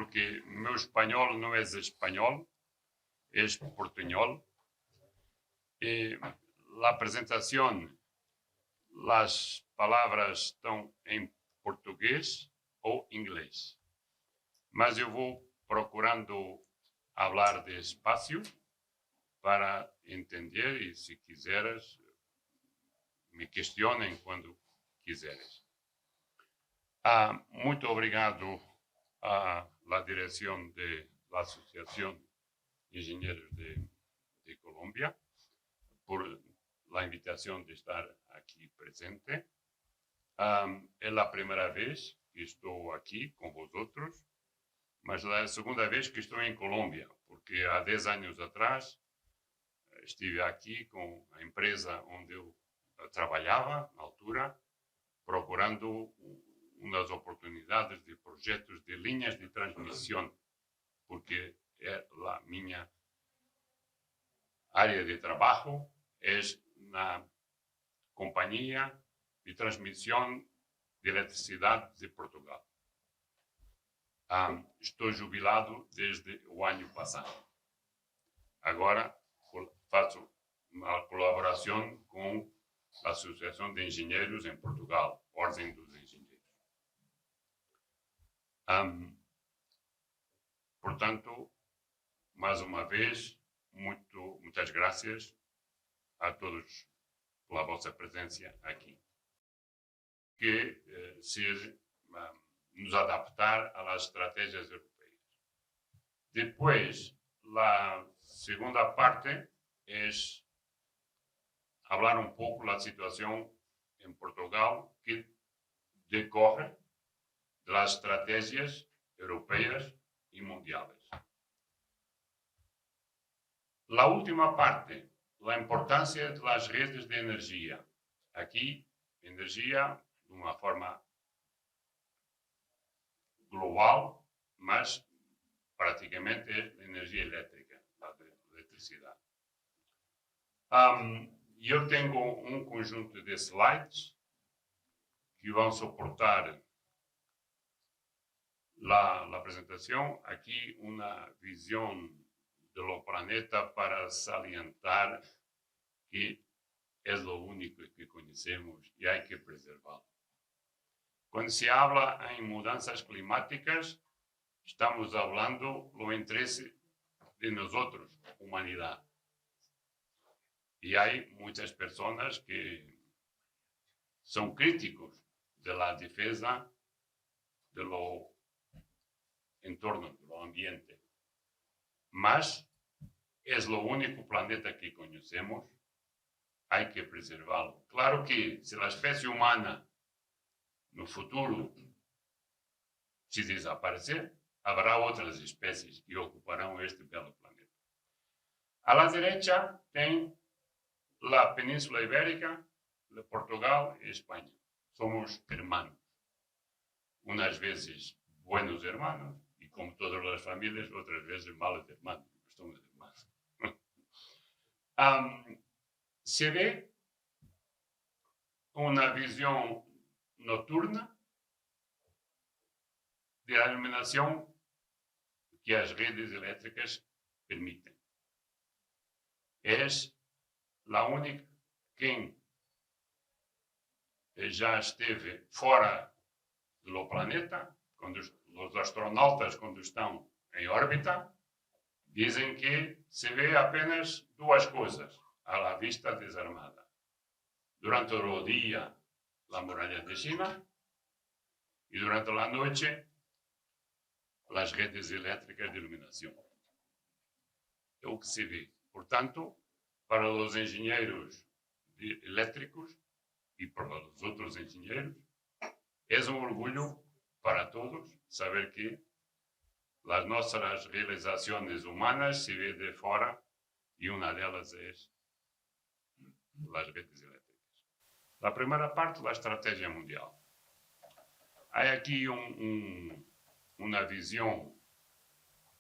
porque meu espanhol não é espanhol, é portuñol. Y la presentación, las palabras estão em português ou inglês. Mas eu vou procurando falar despacio para entender e, se quiseres, me questionem quando quiseres. Muito obrigado a la dirección de la Asociación de Ingenieros de Colombia por la invitación de estar aquí presente. Es la primera vez que estoy aquí con vosotros, mas la segunda vez que estoy en Colombia, porque há 10 anos atrás estive aqui com a empresa onde eu trabalhava, na altura, procurando umas oportunidades de projetos de linhas de transmissão, porque é a minha área de trabalho, é na companhia de transmissão de eletricidade de Portugal. Estou jubilado desde o ano passado. Agora faço uma colaboração com a Associação de Engenheiros em Portugal, Ordem dos Engenheiros. Portanto, mais uma vez, muitas graças a todos pela vossa presença aqui. Que nos adaptar às estratégias europeias. Depois, a segunda parte é falar pouco da situação em Portugal que decorre das estratégias europeias e mundiais. A última parte, a importância das redes de energia. Aqui, energia de uma forma global, mas praticamente é energia elétrica, a eletricidade. Eu tenho conjunto de slides que vão suportar a apresentação. Aqui uma visão do planeta para salientar que é o único que conhecemos e há que preservá-lo. Quando se fala em mudanças climáticas, estamos falando do interesse de nós, humanidade. E há muitas pessoas que são críticos da defesa do entorno, do ambiente. Mas é o único planeta que conhecemos, há que preservá-lo. Claro que, se a espécie humana no futuro se desaparecer, haverá outras espécies que ocuparão este belo planeta. À direita tem a Península Ibérica, de Portugal e Espanha. Somos hermanos. Umas vezes buenos hermanos, e como todas as famílias, outras vezes malos hermanos. Somos hermanos. Se vê uma visão noturna de iluminação que as redes elétricas permitem. É a única quem já esteve fora do planeta, quando os astronautas, quando estão em órbita, dizem que se vê apenas duas coisas à vista desarmada. Durante o dia, a muralha de China, e durante a noite, as redes elétricas de iluminação. É o que se vê. Portanto, para os engenheiros elétricos e para os outros engenheiros, é orgulho para todos saber que as nossas realizações humanas se vê de fora e uma delas é as redes elétricas. A primeira parte da estratégia mundial. Há aqui uma visão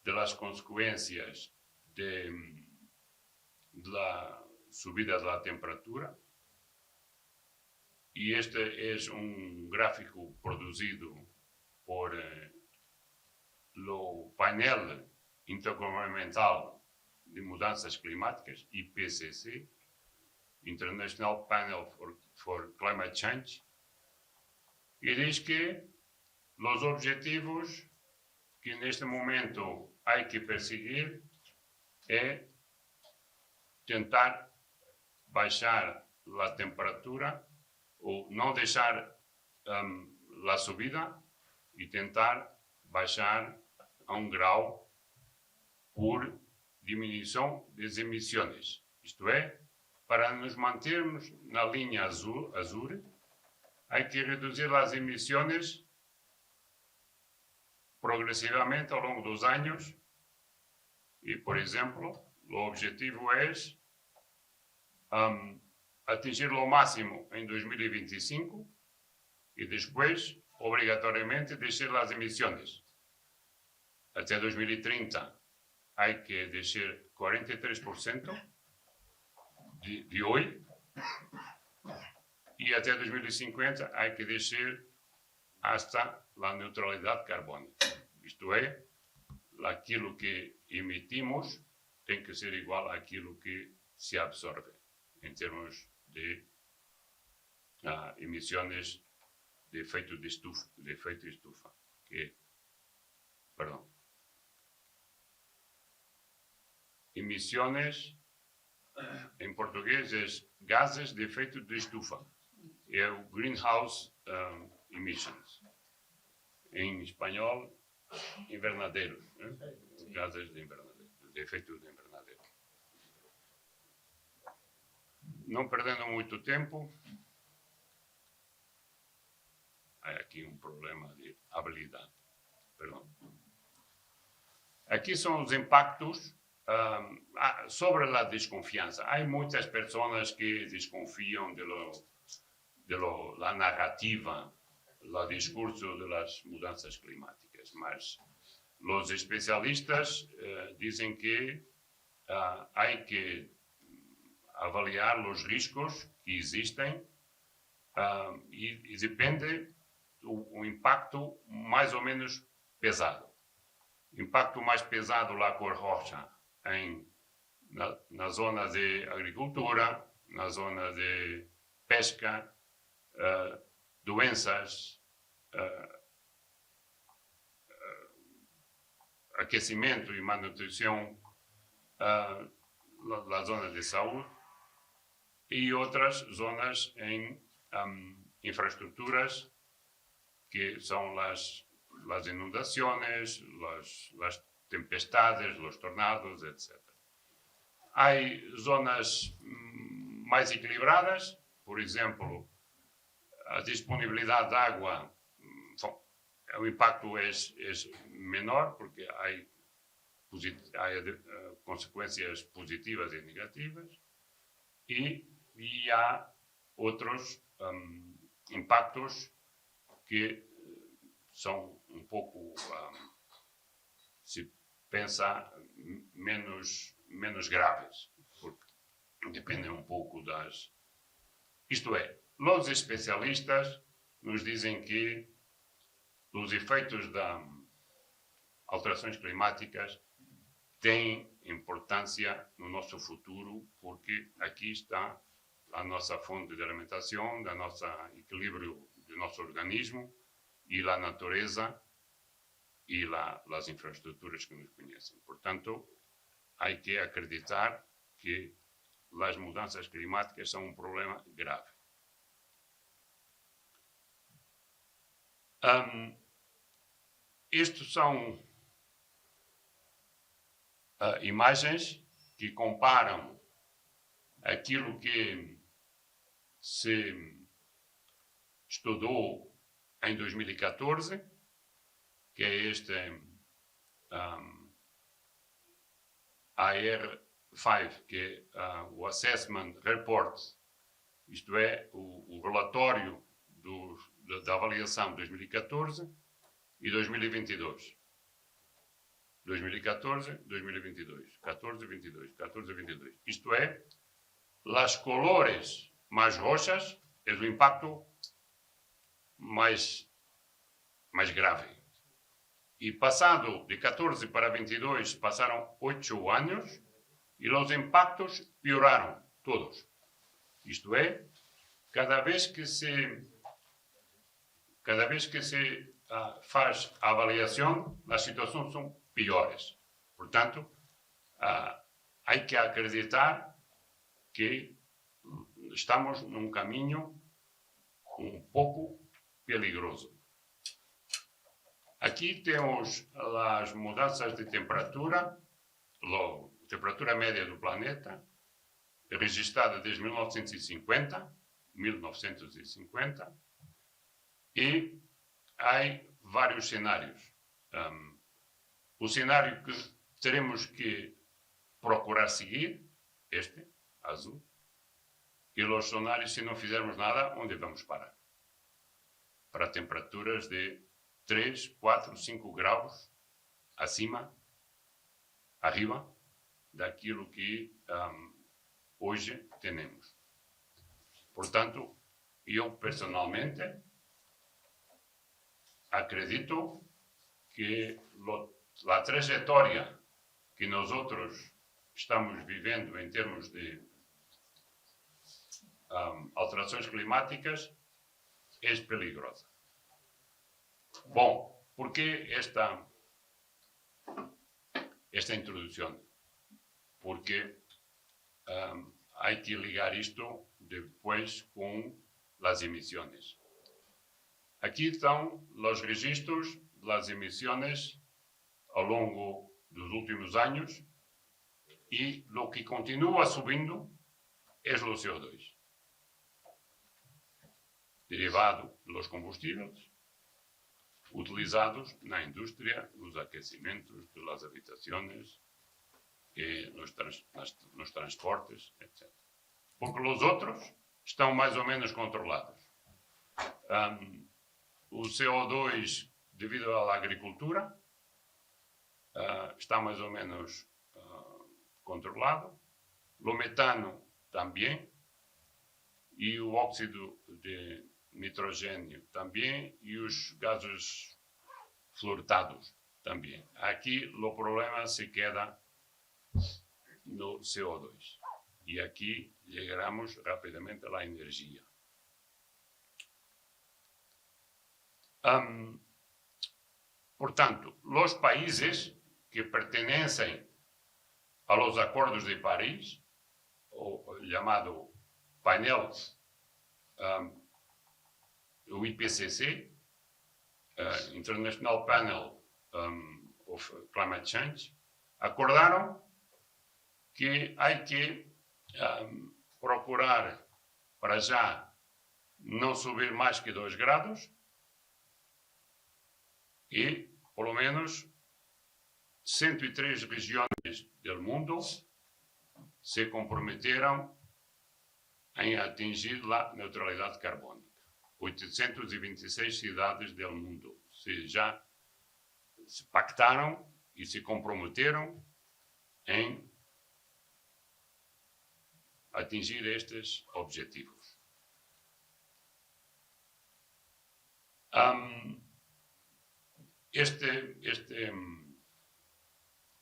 das consequências da subida da temperatura, e este é gráfico produzido por o painel intergovernamental de mudanças climáticas, IPCC, International Panel for Climate Change, e diz que os objetivos que neste momento há que perseguir é tentar baixar a temperatura ou não deixar a subida e tentar baixar a 1 grau por diminuição das emissões. Isto é, para nos mantermos na linha azul, há que reduzir as emissões progressivamente ao longo dos anos e, por exemplo, o objetivo é atingir o máximo em 2025 e depois, obrigatoriamente, descer as emissões. Até 2030, há que descer 43% de hoje e até 2050 há que descer hasta a neutralidade carbónica. Isto é, aquilo que emitimos tem que ser igual àquilo que se absorve em termos de emissões de efeito de estufa, emissões, em português, é gases de efeito de estufa. É o greenhouse emissions. Em espanhol, invernadeiro. Gases de invernadeiro, de efeito de invernadeiro. Não perdendo muito tempo, há aqui um problema de habilidade. Perdão. Aqui são os impactos sobre a desconfiança. Há muitas pessoas que desconfiam da narrativa, do discurso das mudanças climáticas, mas os especialistas dizem que há que avaliar os riscos que existem e depende do impacto mais ou menos pesado. Impacto mais pesado lá cor roxa na zona de agricultura, na zona de pesca, doenças, aquecimento e manutenção na zona de saúde e outras zonas em infraestruturas que são as inundações, as tempestades, os tornados, etc. Há zonas mais equilibradas, por exemplo, a disponibilidade de água, o impacto é menor, porque há consequências positivas e negativas, e há outros impactos que são um pouco, se pensa, menos graves, porque dependem um pouco das... Isto é, os especialistas nos dizem que os efeitos das alterações climáticas têm importância no nosso futuro, porque aqui está a nossa fonte de alimentação, do nosso equilíbrio do nosso organismo e a natureza e as infraestruturas que nos conhecem. Portanto, há que acreditar que as mudanças climáticas são um problema grave. Isto são imagens que comparam aquilo que se estudou em 2014, que é este AR5, que é o Assessment Report, isto é, o relatório da avaliação de 2014 e 2022. 2014, 2022. 14, 22. 14, 22. Isto é, as colores mais roxas é o impacto mais grave. E passado de 14 para 22, passaram 8 anos e os impactos pioraram todos. Isto é, cada vez que se faz a avaliação, as situações são piores. Portanto, há que acreditar que estamos num caminho um pouco peligroso. Aqui temos as mudanças de temperatura, a temperatura média do planeta, registrada desde 1950, e há vários cenários. O cenário que teremos que procurar seguir, este, azul, e os cenários, se não fizermos nada, onde vamos parar? Para temperaturas de 3, 4, 5 graus arriba daquilo que hoje temos. Portanto, eu personalmente acredito que a trajetória que nós outros estamos vivendo em termos de alterações climáticas é peligrosa. Bom, por que esta introdução? Porque há que ligar isto depois com as emissões. Aqui estão os registros das emissões ao longo dos últimos anos e o que continua subindo é o CO2, derivado dos combustíveis utilizados na indústria, nos aquecimentos das habitações, nos transportes, etc. Porque os outros estão mais ou menos controlados. O CO2, devido à agricultura, está mais ou menos controlado. O metano também. E o óxido de nitrogênio também. E os gases fluoretados também. Aqui o problema se queda no CO2. E aqui chegaremos rapidamente à energia. Portanto, os países que pertenecem aos acordos de Paris, o chamado painel, o IPCC, International Panel of Climate Change, acordaram que há que procurar, para já, não subir mais que 2 graus e, pelo menos, 103 regiões do mundo se comprometeram em atingir a neutralidade carbônica. 826 cidades do mundo já se pactaram e se comprometeram em atingir estes objetivos. Este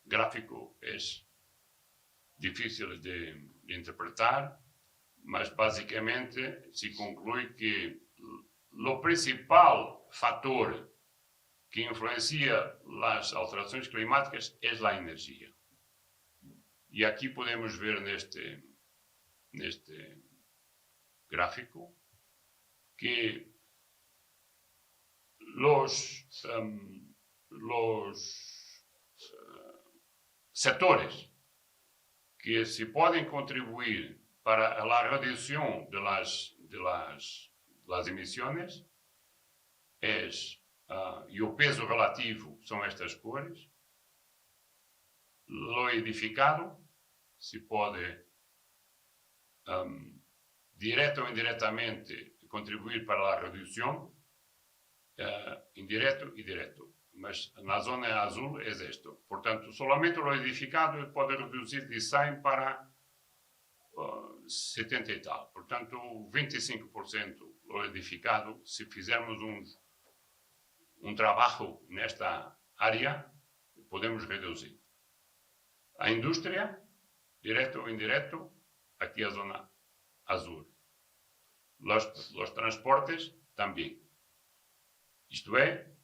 gráfico é difícil de interpretar, mas basicamente se conclui que o principal fator que influencia as alterações climáticas é a energia. E aqui podemos ver neste gráfico que os setores que se podem contribuir para a redução das emissões e o peso relativo são estas cores. O edificado se pode direto ou indiretamente contribuir para a redução, indireto e direto. Mas na zona azul é isto. Portanto, somente o edificado pode reduzir de 100 para 70 e tal. Portanto, 25% o edificado, se fizermos um trabalho nesta área podemos reduzir. A indústria, direto ou indireto, aqui a zona azul. Los transportes também. Isto é,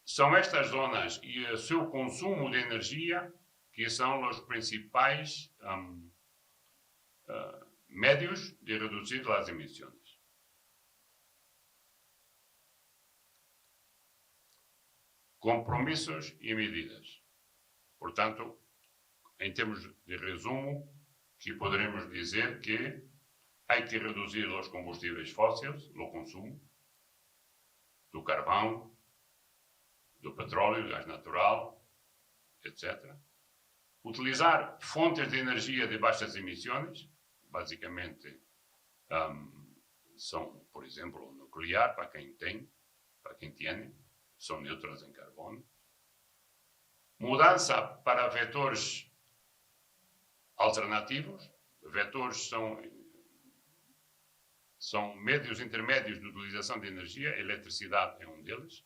são estas zonas e o seu consumo de energia que são os principais médios de reduzir as emissões. Compromissos e medidas. Portanto, em termos de resumo, que poderemos dizer que há que reduzir os combustíveis fósseis, o consumo do carvão, do petróleo, do gás natural, etc. Utilizar fontes de energia de baixas emissões, basicamente são, por exemplo, o nuclear, para quem tem, são neutras em carbono. Mudança para vetores alternativos. Vetores são médios intermédios de utilização de energia, a eletricidade é um deles.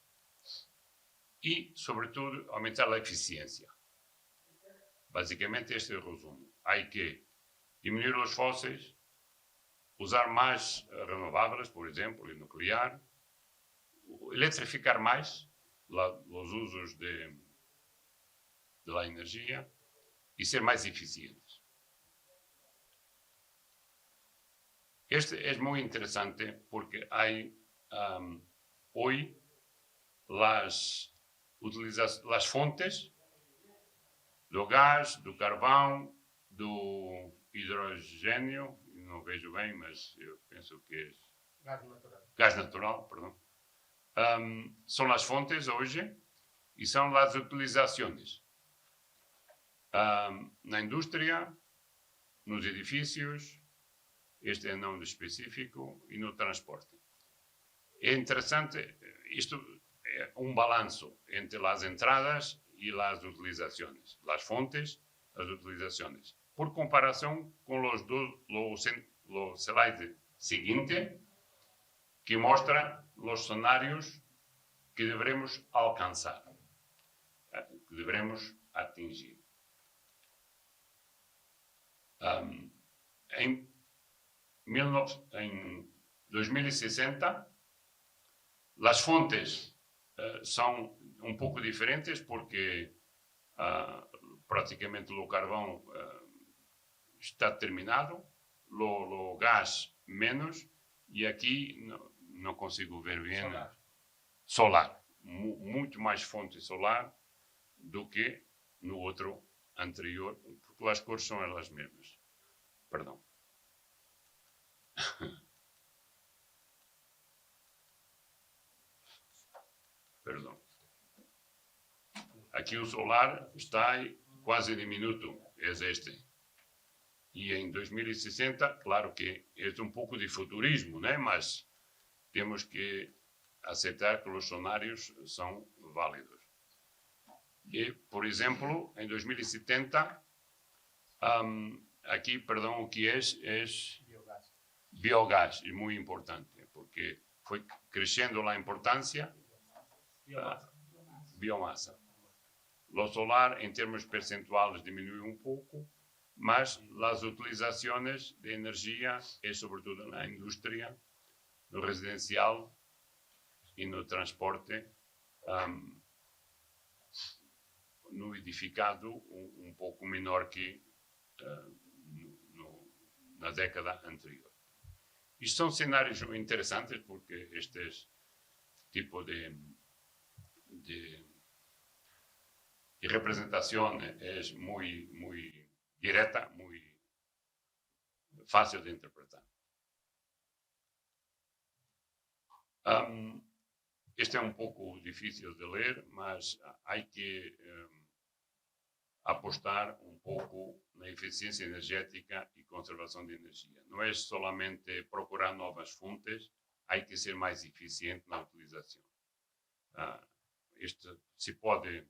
E, sobretudo, aumentar a eficiência. Basicamente, este é o resumo. Há que diminuir os fósseis, usar mais renováveis, por exemplo, e nuclear, eletrificar mais os usos da energia e ser mais eficientes. Este é muito interessante porque há hoje as fontes do gás, do carvão, do hidrogênio, não vejo bem, mas eu penso que é gás natural, perdão. São as fontes hoje e são as utilizações. Na indústria, nos edifícios, este é não específico, e no transporte. É interessante, isto é um balanço entre as entradas e as utilizações, as fontes, as utilizações. Por comparação com o slide seguinte, que mostra os cenários que devemos alcançar, que devemos atingir. Em 2060, as fontes são um pouco diferentes porque praticamente o carvão está terminado, o gás menos, e aqui não consigo ver bem. Solar. Muito mais fonte solar do que no outro anterior, porque as cores são elas mesmas. Perdão. Perdão. Aqui o solar está quase diminuto, é este. E em 2060, claro que é um pouco de futurismo, né? Mas temos que aceitar que os cenários são válidos. E, por exemplo, em 2070, aqui, perdão, o que é Biogás. Biogás, é muito importante, porque foi crescendo a importância biomassa. O solar, em termos percentuais, diminui um pouco, mas as utilizações de energia é sobretudo na indústria, no residencial e no transporte, no edificado um pouco menor que na década anterior. Isto são cenários interessantes porque este tipo de representação é muito direta, muito fácil de interpretar. Este é um pouco difícil de ler, mas há que apostar um pouco na eficiência energética e conservação de energia. Não é solamente procurar novas fontes, há que ser mais eficiente na utilização. Se pode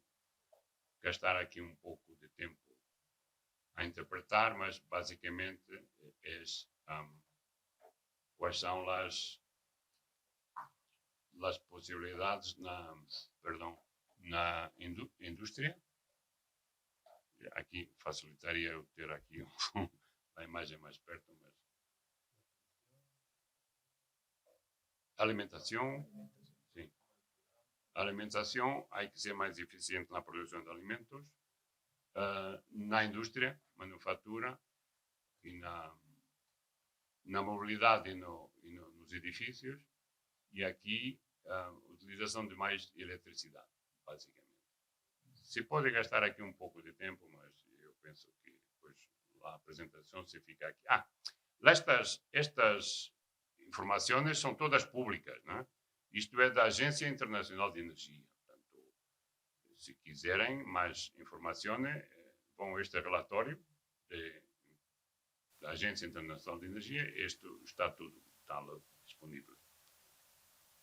gastar aqui um pouco de tempo a interpretar, mas basicamente quais são as possibilidades na indústria. Aqui facilitaria eu ter aqui a imagem mais perto, mas alimentação, sim. Alimentação, há que ser mais eficiente na produção de alimentos, na indústria, manufatura e na mobilidade e nos edifícios, e aqui utilização de mais eletricidade, basicamente. Se pode gastar aqui um pouco de tempo, mas eu penso que depois a apresentação se fica aqui. Estas informações são todas públicas, né? Isto é da Agência Internacional de Energia. Portanto, se quiserem mais informações, vão a este relatório da Agência Internacional de Energia. Isto está tudo disponível.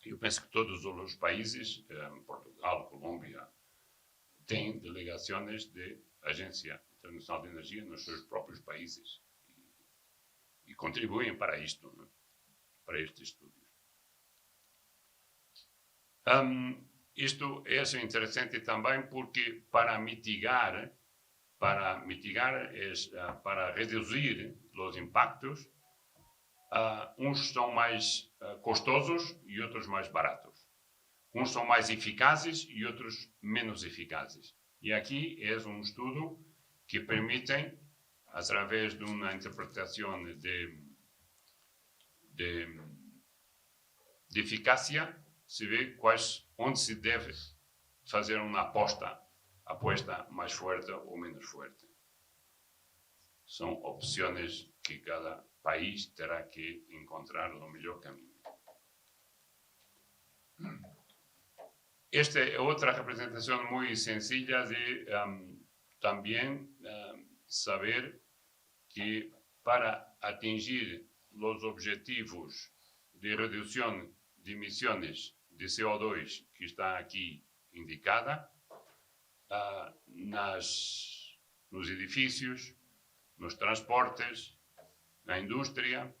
Eu penso que todos os países, Portugal, Colômbia, têm delegações de Agência Internacional de Energia nos seus próprios países e contribuem para isto, né? Para estes estudos. Isto é interessante também porque para mitigar, para reduzir os impactos, uns são mais custosos e outros mais baratos. Uns são mais eficazes e outros menos eficazes. E aqui é um estudo que permite, através de uma interpretação de eficácia, se vê onde se deve fazer uma aposta mais forte ou menos forte. São opções que cada país terá que encontrar o melhor caminho. Esta é outra representação muito sencilla de também saber que para atingir os objetivos de redução de emissões de CO2 que está aqui indicada, nos edifícios, nos transportes, na indústria,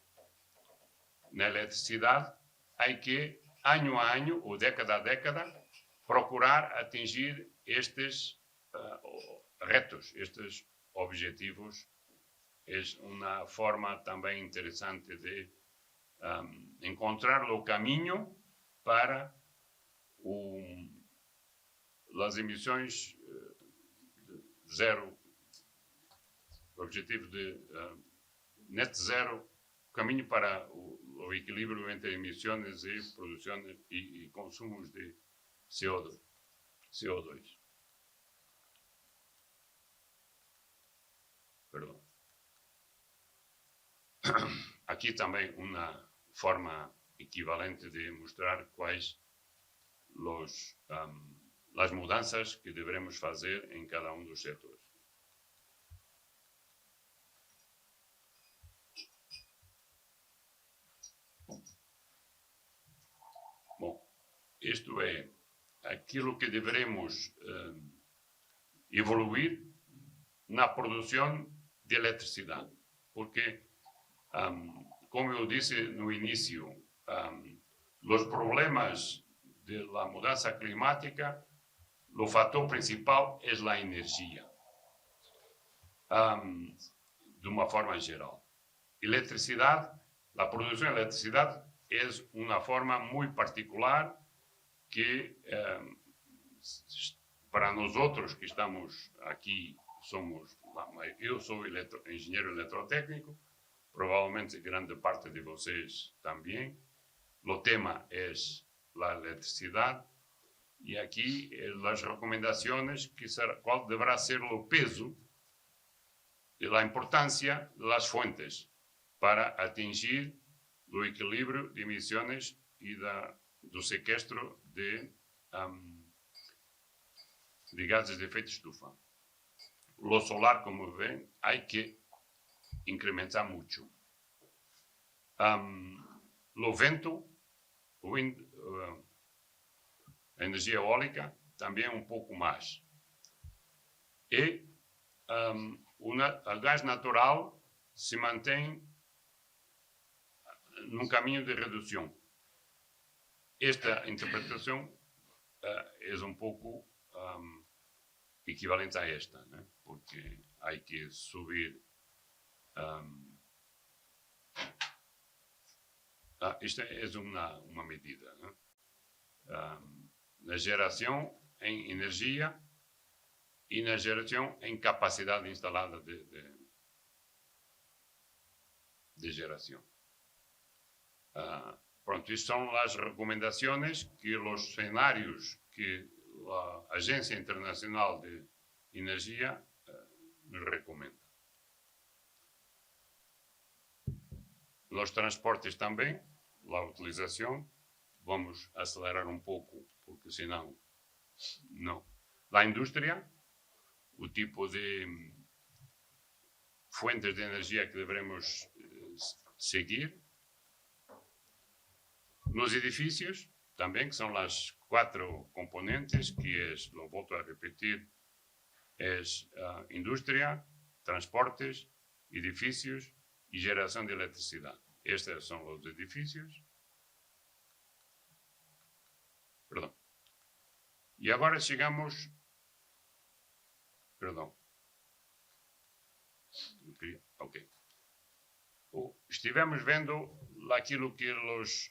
na eletricidade, há que, ano a ano ou década a década, procurar atingir estes retos, estes objetivos. É uma forma também interessante de encontrar o caminho para as emissões zero, o objetivo de net zero, caminho para o equilíbrio entre emissões e produção e consumos de CO2. Perdão. Aqui também uma forma equivalente de mostrar quais as mudanças que devemos fazer em cada um dos setores. Bom, isto é aquilo que devemos evoluir na produção de eletricidade, porque, como eu disse no início, os problemas da mudança climática, o fator principal é a energia, de uma forma geral. Eletricidade, a produção de eletricidade é uma forma muito particular que, para nós outros que estamos aqui, eu sou engenheiro eletrotécnico, provavelmente grande parte de vocês também. O tema é a eletricidade e aqui as recomendações qual deverá ser o peso e a importância das fontes para atingir o equilíbrio de emissões e do sequestro de gases de efeito estufa. O solar, como ven, há que incrementar muito. O vento, a energia eólica, também um pouco mais. E o gás natural se mantém num caminho de redução. Esta interpretação é um pouco equivalente a esta, né? Porque hay que subir. Esta es una medida, ¿no? La geración en energía y la geración en capacidad instalada de geración. Pronto, estas son las recomendaciones que los escenarios que la Agencia Internacional de Energía nos recomienda. Los transportes también, la utilización, vamos a acelerar un poco, porque si no, no. La industria, el tipo de fuentes de energía que deberemos seguir. Los edificios, también, que son las 4 componentes, que es, lo vuelvo a repetir, es industria, transportes, edificios y generación de electricidad. Estos son los edificios. Perdón. Y ahora llegamos... Perdón. Ok. Estivemos vendo aquilo que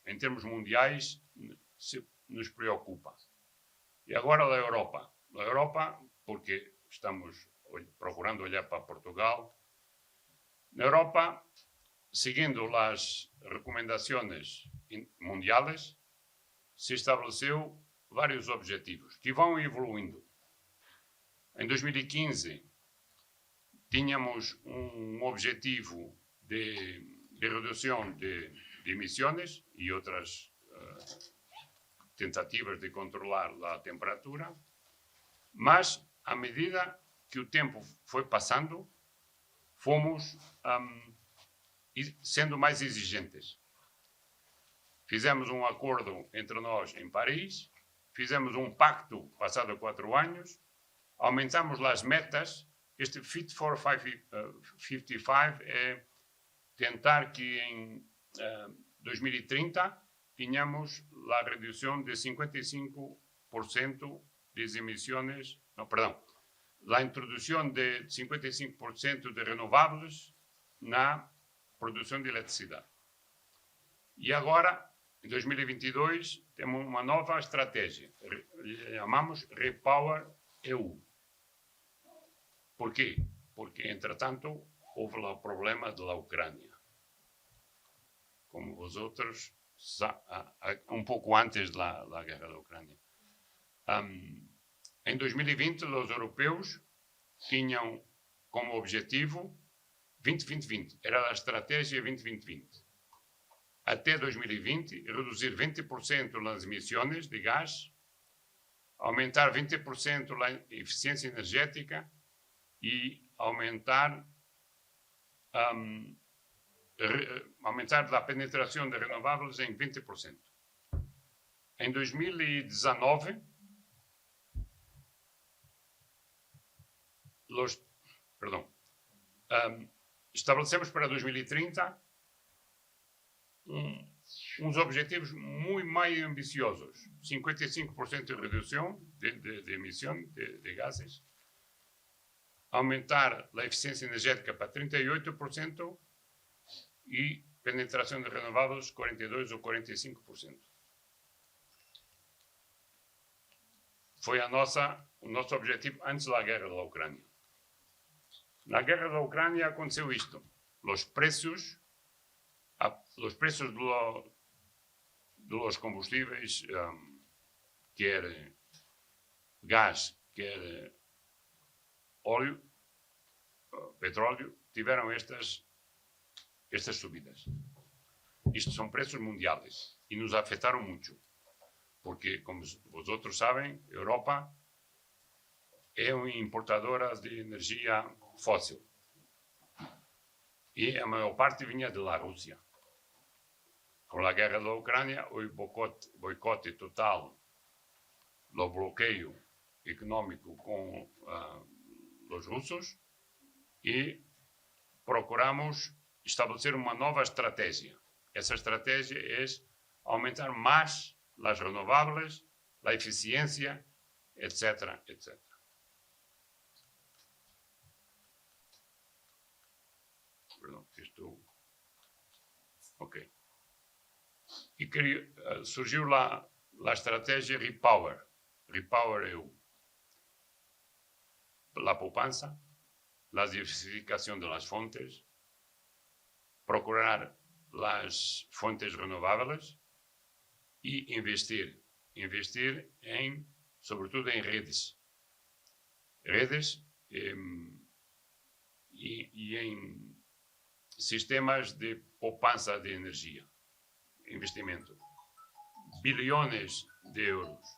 em termos mundiais nos preocupa. E agora a Europa. A Europa, porque estamos procurando olhar para Portugal. Na Europa, seguindo as recomendações mundiais, se estabeleceu vários objetivos que vão evoluindo. Em 2015, tínhamos um objetivo de redução de emissões e outras tentativas de controlar a temperatura, mas, à medida que o tempo foi passando, fomos sendo mais exigentes. Fizemos um acordo entre nós em Paris, fizemos um pacto passado 4 anos, aumentamos as metas. Este Fit for 55 é tentar que em 2030 tenhamos a redução de 55% das emissões, a introdução de 55% de renováveis na produção de eletricidade. E agora, em 2022, temos uma nova estratégia, chamamos Repower EU. Por quê? Porque, entretanto, houve o problema da Ucrânia. Como vosotros, um pouco antes da guerra da Ucrânia. Em 2020, os europeus tinham como objetivo 20-20-20. Era a estratégia 20-20-20. Até 2020, reduzir 20% as emissões de gás, aumentar 20% a eficiência energética e aumentar a penetração de renováveis em 20%. Em 2019, estabelecemos para 2030 uns objetivos muito mais ambiciosos. 55% de redução de emissão de gases, aumentar a eficiência energética para 38% e penetração de renováveis 42% ou 45%. Foi o nosso objetivo antes da guerra da Ucrânia. Na guerra da Ucrânia aconteceu isto. Os preços dos combustíveis, quer gás, quer óleo, petróleo, tiveram estas subidas. Isto são preços mundiais e nos afetaram muito, porque, como vosotros sabem, a Europa é uma importadora de energia fóssil e a maior parte vinha da Rússia. Com a guerra da Ucrânia, o boicote total, o bloqueio econômico com os russos, e procuramos estabelecer uma nova estratégia. Essa estratégia é aumentar mais as renováveis, a eficiência etc, etc. Perdão, estou... Ok. E surgiu lá a estratégia Repower. Repower é a poupança, a diversificação das fontes, procurar as fontes renováveis e investir sobretudo em redes e em sistemas de poupança de energia, investimento, bilhões de euros,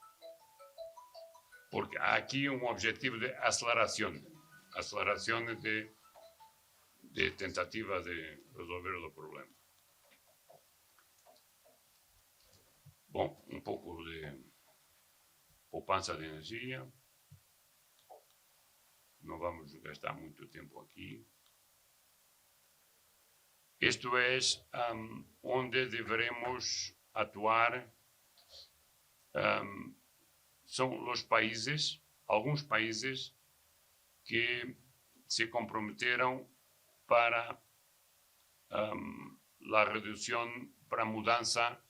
porque há aqui um objetivo de aceleração de tentativa de resolver o problema. Bom, um pouco de poupança de energia. Não vamos gastar muito tempo aqui. Isto é onde deveremos atuar. São os países, alguns países que se comprometeram para a redução, para a mudança.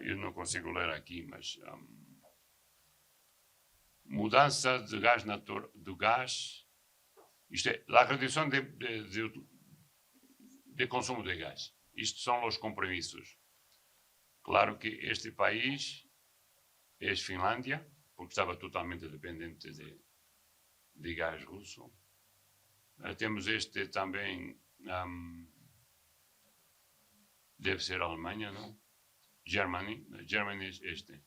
Eu não consigo ler aqui, mas mudança de gás natural, do gás, isto é, a redução de consumo de gás. Isto são os compromissos. Claro que este país é a Finlândia, porque estava totalmente dependente de gás russo. Temos este também, deve ser a Alemanha, não? Germany este.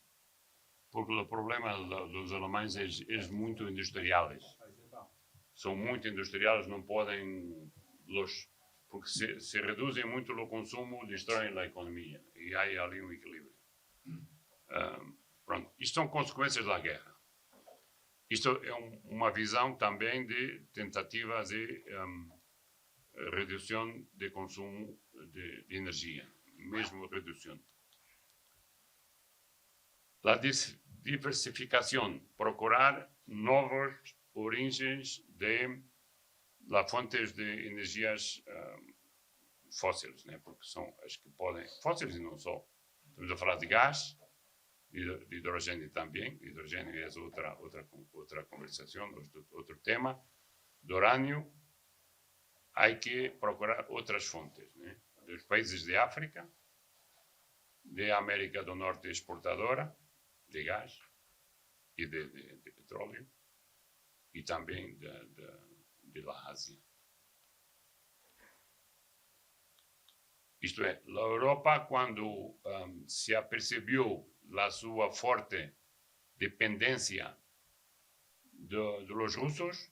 Porque o problema dos alemães é muito industriais. São muito industriais, não podem... Porque se reduzem muito o consumo, destroem a economia. E há ali um equilíbrio. Pronto. Isto são consequências da guerra. Isto é uma visão também de tentativa de redução de consumo de energia. Mesmo redução. A diversificação, procurar novas origens de fontes de energias fósseis, né? Porque são as que podem... Fósseis e não só. Estamos a falar de gás, de hidrogênio também. Hidrogênio é outra conversação, outro tema. De urânio, há que procurar outras fontes, né? Dos países de África, de América do Norte exportadora, de gás e de petróleo, e também da Ásia. Isto é, a Europa, quando se apercebeu da sua forte dependência dos russos,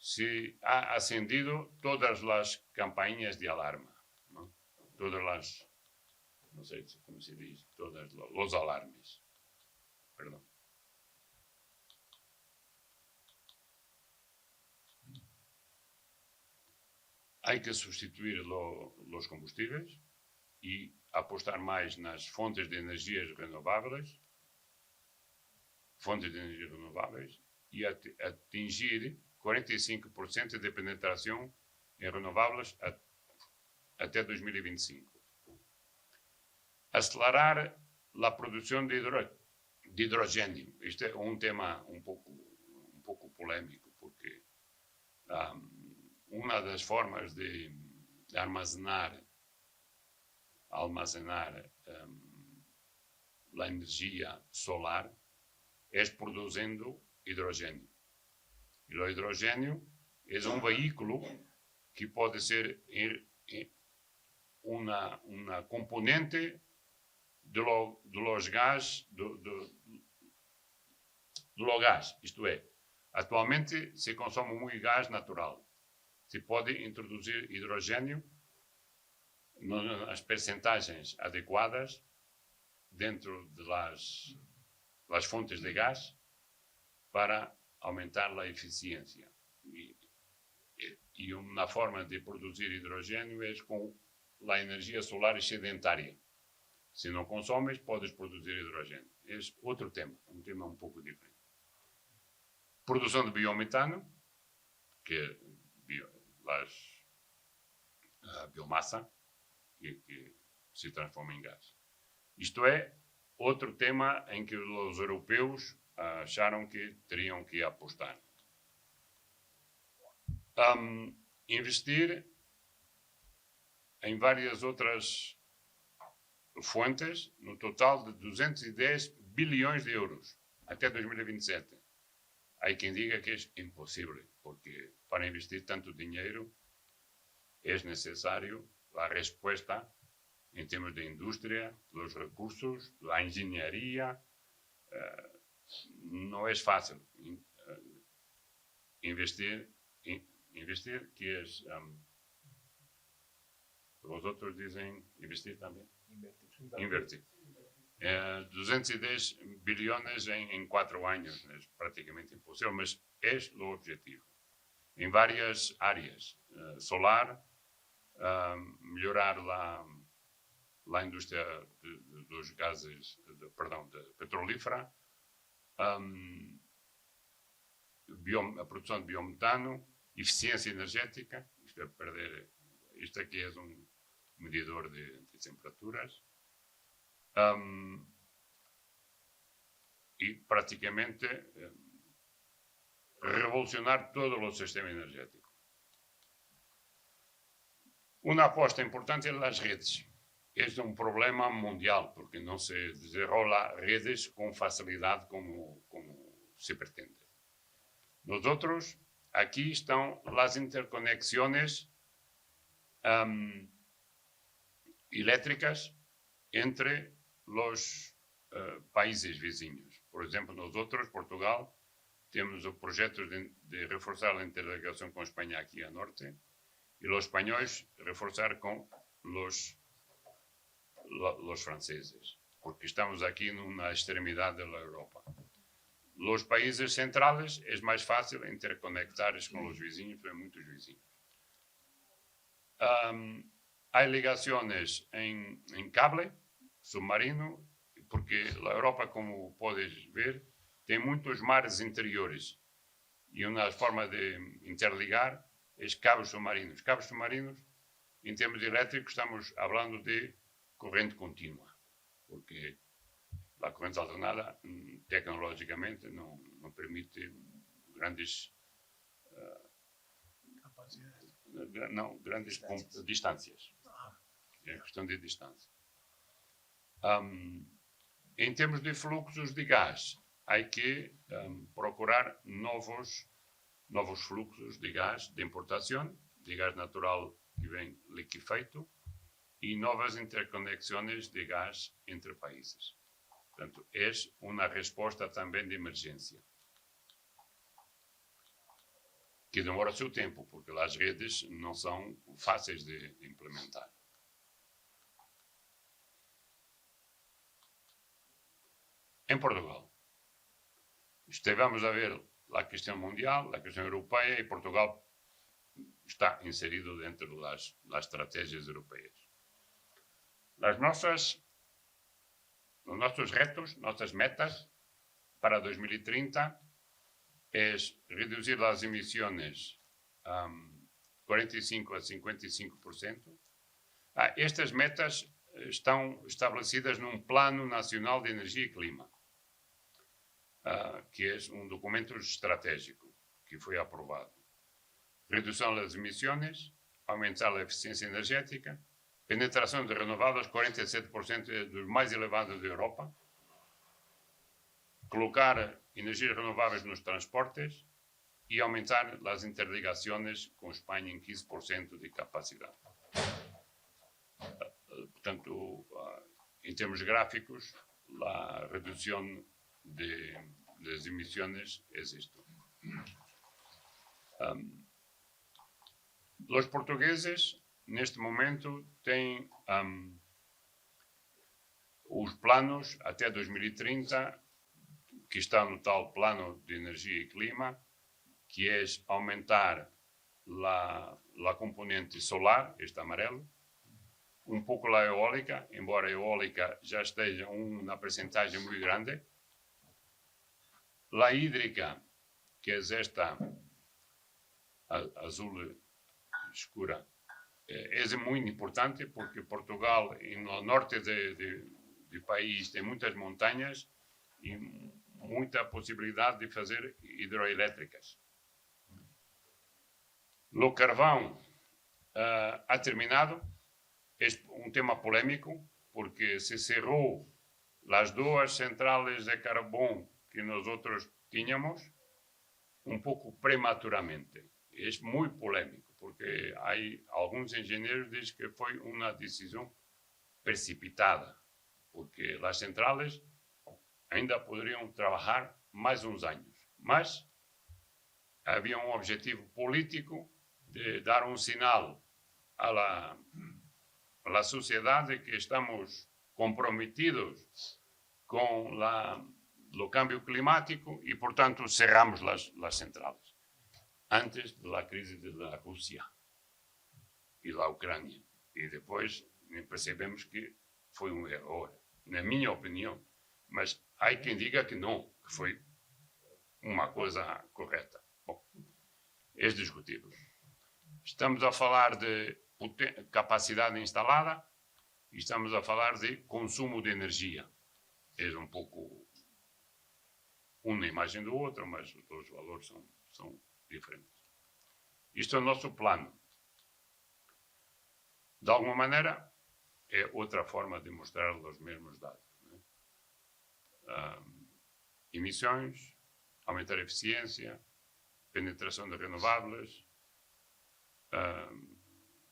se ha acendido todas as campainhas de alarma, não? Todas as, não sei como se diz, todos os alarmes. Perdão. Há que substituir os combustíveis e apostar mais nas fontes de energias renováveis, e atingir 45% de penetração em renováveis até 2025. Acelerar a produção de hidrogênio. Isto é um tema um pouco polêmico, porque uma das formas de armazenar a energia solar é produzindo hidrogênio. E o hidrogênio é um veículo que pode ser uma componente do gás, isto é, atualmente se consome muito gás natural. Se pode introduzir hidrogênio nas percentagens adequadas dentro das fontes de gás para aumentar a eficiência. E uma forma de produzir hidrogênio é com a energia solar excedentária. Se não consomes, podes produzir hidrogênio. É outro tema, um tema um pouco diferente. Produção de biometano, que é a biomassa, que se transforma em gás. Isto é outro tema em que os europeus acharam que teriam que apostar. Investir em várias outras fontes, no total de 210 bilhões de euros até 2027. Há quem diga que é impossível, porque para investir tanto dinheiro é necessário a resposta em termos de indústria, dos recursos, da engenharia. Não é fácil investir, que é... os outros dizem investir também. Invertir. 210 bilhões em 4 anos, é praticamente impossível, mas é o objetivo. Em várias áreas. Solar, melhorar a indústria dos gases, petrolífera, a produção de biometano, eficiência energética, isto aqui é um medidor de temperaturas, e praticamente revolucionar todo o sistema energético. Uma aposta importante é as redes. Este é um problema mundial, porque não se desenrola redes com facilidade como se pretende. Nosotros, aqui estão as interconexões elétricas entre os países vizinhos. Por exemplo, nosotros, Portugal, temos o projeto de reforçar a interligação com a Espanha aqui a norte, e os espanhóis reforçar com os franceses, porque estamos aqui numa extremidade da Europa. Os países centrais é mais fácil interconectar com os vizinhos, é muitos vizinhos. Há ligações em cable submarino, porque a Europa, como podes ver, tem muitos mares interiores, e uma forma de interligar é cabos submarinos. Cabos submarinos, em termos elétricos, estamos falando de corrente contínua, porque a corrente alternada, tecnologicamente, não permite grandes distâncias. É questão de distância. Em termos de fluxos de gás, há que procurar novos fluxos de gás de importação, de gás natural que vem liquefeito, e novas interconexões de gás entre países. Portanto, é uma resposta também de emergência, que demora seu tempo, porque as redes não são fáceis de implementar. Em Portugal, estivemos a ver a questão mundial, a questão europeia, e Portugal está inserido dentro das estratégias europeias. Os nossos retos, nossas metas para 2030 é reduzir as emissões 45% a 55%. Estas metas estão estabelecidas num Plano Nacional de Energia e Clima, que é um documento estratégico que foi aprovado. Redução das emissões, aumentar a eficiência energética, penetração de renováveis, 47% dos mais elevados da Europa, colocar energias renováveis nos transportes e aumentar as interligações com Espanha em 15% de capacidade. Portanto, em termos gráficos, a redução das emissões é isto. Os portugueses, neste momento, têm os planos até 2030, que está no tal Plano de Energia e Clima, que é aumentar a componente solar, este amarelo, um pouco a eólica, embora a eólica já esteja uma percentagem muito grande. A hídrica que é esta azul escura, é muito importante porque Portugal, no norte do país, tem muitas montanhas e muita possibilidade de fazer hidroelétricas. O carvão ha terminado. É um tema polémico porque se cerrou as duas centrales de carvão que nós outros tínhamos um pouco prematuramente. É muito polémico porque há alguns engenheiros que dizem que foi uma decisão precipitada, porque as centrales ainda poderiam trabalhar mais uns anos, mas havia um objetivo político de dar um sinal à sociedade que estamos comprometidos com o cambio climático e, portanto, cerramos as centrales antes da crise da Rússia e da Ucrânia. E depois percebemos que foi um erro, na minha opinião. Mas há quem diga que não, que foi uma coisa correta. Bom, é discutível. Estamos a falar de capacidade instalada e estamos a falar de consumo de energia. É um pouco uma imagem do outro, mas os dois valores são diferentes. Isto é o nosso plano. De alguma maneira, é outra forma de mostrar os mesmos dados. Emissões, aumentar a eficiência, penetração de renováveis,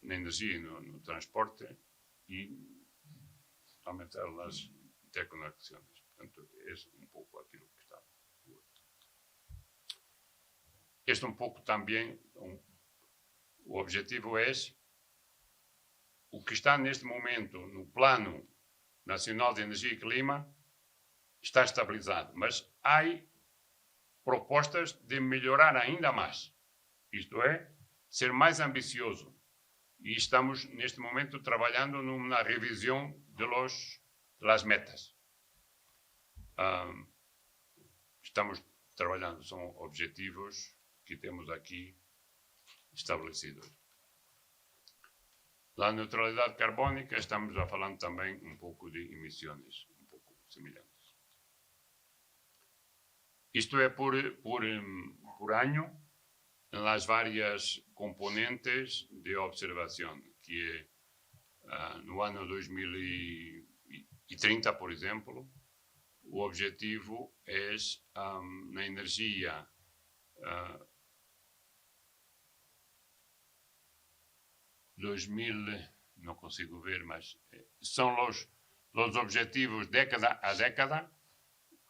na energia e no transporte e aumentar as interconexões. Portanto, é um pouco aquilo que está. Este um pouco também, o objetivo é o que está neste momento no Plano Nacional de Energia e Clima está estabilizado, mas há propostas de melhorar ainda mais. Isto é, ser mais ambicioso. E estamos, neste momento, trabalhando numa revisão das metas. Estamos trabalhando, são objetivos que temos aqui estabelecidos. Na neutralidade carbónica, estamos a falar também um pouco de emissões, um pouco semelhantes. Isto é por ano, nas várias componentes de observação, que é no ano 2030, por exemplo, o objetivo é na energia não consigo ver, mas são os objetivos década a década,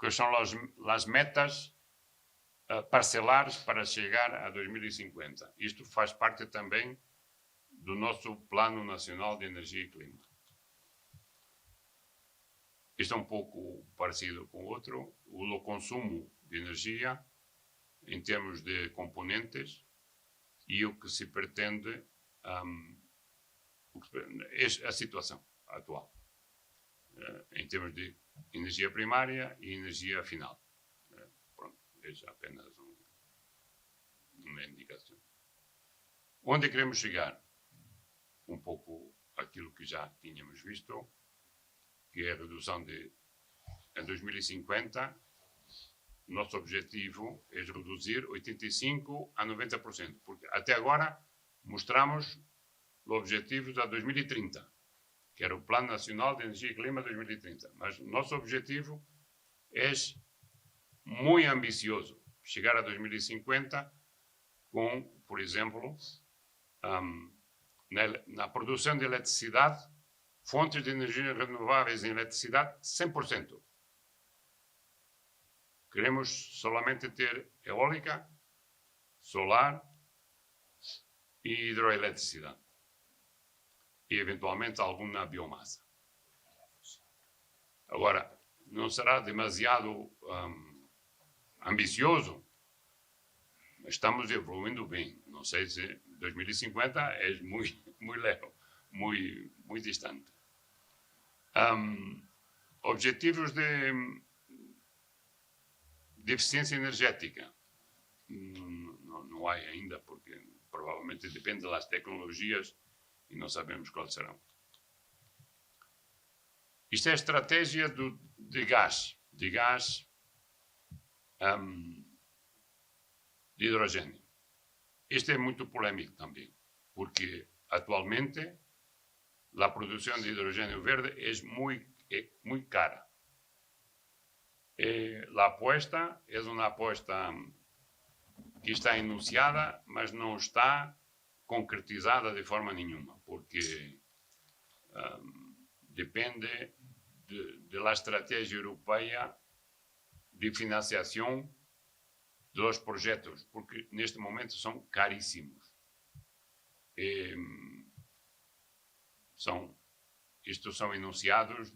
que são as metas parcelares para chegar a 2050. Isto faz parte também do nosso Plano Nacional de Energia e Clima. Isto é um pouco parecido com o outro. O consumo de energia, em termos de componentes, e o que se pretende, é a situação atual, em termos de energia primária e energia final. Pronto, é apenas uma indicação. Onde queremos chegar? Um pouco aquilo que já tínhamos visto, que é a redução em 2050, nosso objetivo é reduzir 85% a 90%, porque até agora mostramos os objetivos a 2030, que era o Plano Nacional de Energia e Clima 2030. Mas nosso objetivo é muito ambicioso, chegar a 2050 com, por exemplo, na produção de eletricidade, fontes de energia renováveis em eletricidade, 100%. Queremos solamente ter eólica, solar e hidroeletricidade. E, eventualmente, alguma biomassa. Agora, não será demasiado ambicioso, mas estamos evoluindo bem. Não sei se 2050 é muito leve, muito distante. Objetivos de eficiência energética. não há ainda, porque provavelmente depende das tecnologias e não sabemos quais serão. Isto é a estratégia de gás de hidrogênio. Isto é muito polémico também, porque atualmente a produção de hidrogênio verde é muito cara. A aposta é uma aposta que está enunciada, mas não está concretizada de forma nenhuma, porque depende da estratégia europeia de financiação dos projetos, porque neste momento são caríssimos. Estes são enunciados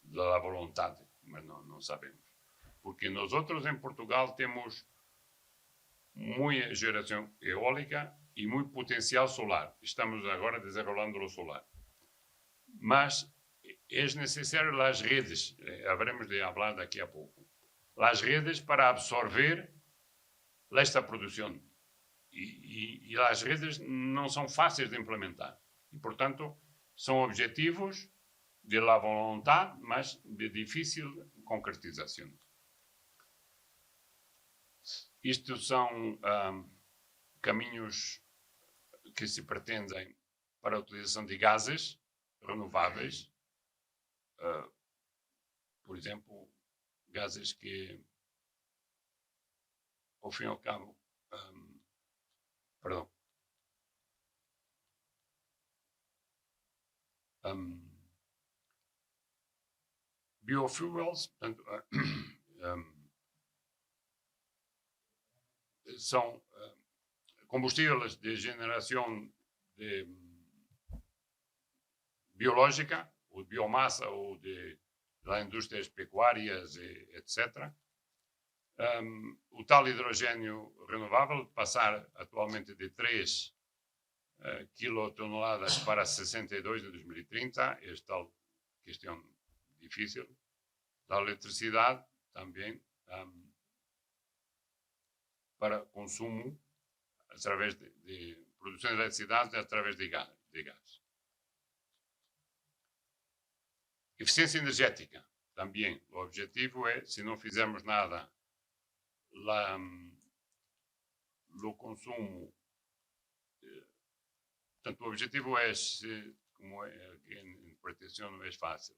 da vontade, mas não sabemos. Porque nós outros em Portugal temos muita geração eólica e muito potencial solar. Estamos agora desenvolvendo o solar. Mas é necessário as redes, haveremos de falar daqui a pouco, as redes para absorver esta produção. E as redes não são fáceis de implementar. E, portanto, são objetivos de la vontade, mas de difícil concretização. Isto são caminhos que se pretendem para a utilização de gases renováveis, por exemplo, gases que, ao fim e ao cabo, biofuels, portanto, são combustíveis de generação biológica, ou de biomassa, ou de indústrias pecuárias, etc. O tal hidrogênio renovável passar atualmente de 3 quilotoneladas para 62 em 2030, é tal questão difícil. Da eletricidade também para consumo através de produção de eletricidade através de gás. Eficiência energética também. O objetivo é, se não fizermos nada, o consumo. Portanto, o objetivo é, como é, a interpretação não é fácil.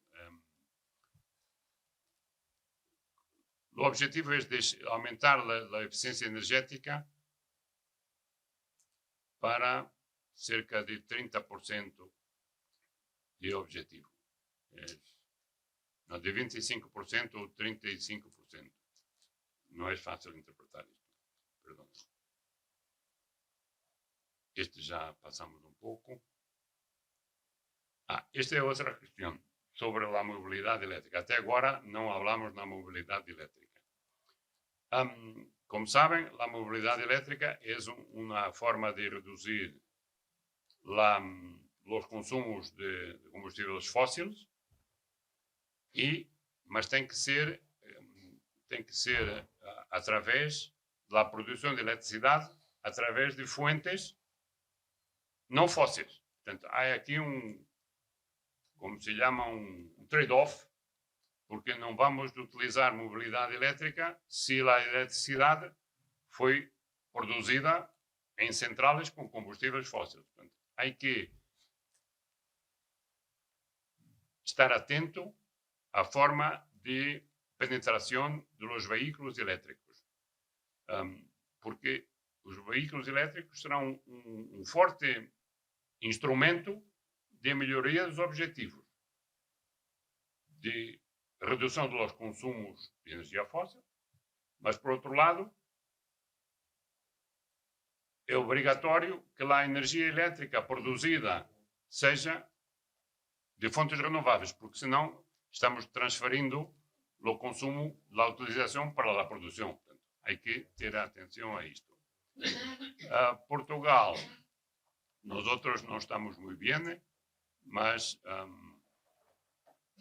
O objetivo é aumentar a eficiência energética para cerca de 30% de objetivo. Não, de 25% ou 35%. Não é fácil interpretar isto. Perdão. Este já passamos um pouco. Esta é outra questão sobre a mobilidade elétrica. Até agora não falamos na mobilidade elétrica. Como sabem, a mobilidade elétrica é uma forma de reduzir os consumos de combustíveis fósseis, mas tem que ser através da produção de eletricidade através de fontes não fósseis. Portanto, há aqui como se chama, um trade-off, porque não vamos utilizar mobilidade elétrica se a eletricidade foi produzida em centrais com combustíveis fósseis. Portanto, há que estar atento à forma de penetração dos veículos elétricos, porque os veículos elétricos serão um forte instrumento de melhoria dos objetivos de redução dos consumos de energia fóssil, mas, por outro lado, é obrigatório que a energia elétrica produzida seja de fontes renováveis, porque senão estamos transferindo o consumo da utilização para a produção. Portanto, há que ter atenção a isto. Portugal, nós outros não estamos muito bem, mas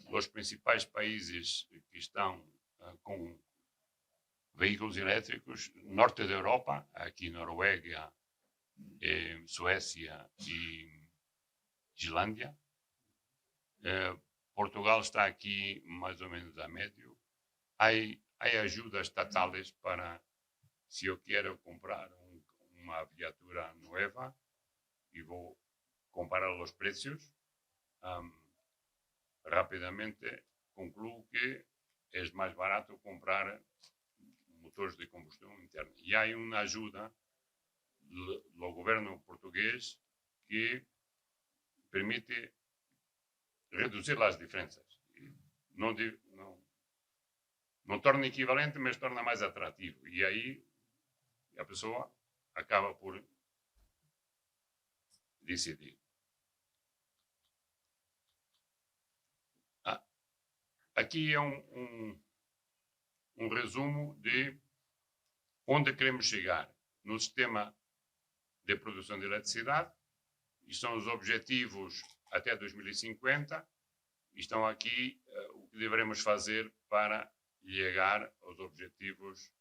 os principais países que estão com veículos elétricos, norte da Europa, aqui Noruega, Suécia e Islândia. Portugal está aqui mais ou menos a médio. Há ajudas estatales para, se eu quero comprar uma viatura nova e vou comparar os preços, rapidamente concluo que é mais barato comprar motores de combustão interna. E há uma ajuda do governo português que permite reduzir as diferenças. Não torna equivalente, mas torna mais atrativo. E aí a pessoa acaba por decidir. Aqui é um resumo de onde queremos chegar no sistema de produção de eletricidade. E são os objetivos até 2050. Estão aqui o que devemos fazer para chegar aos objetivos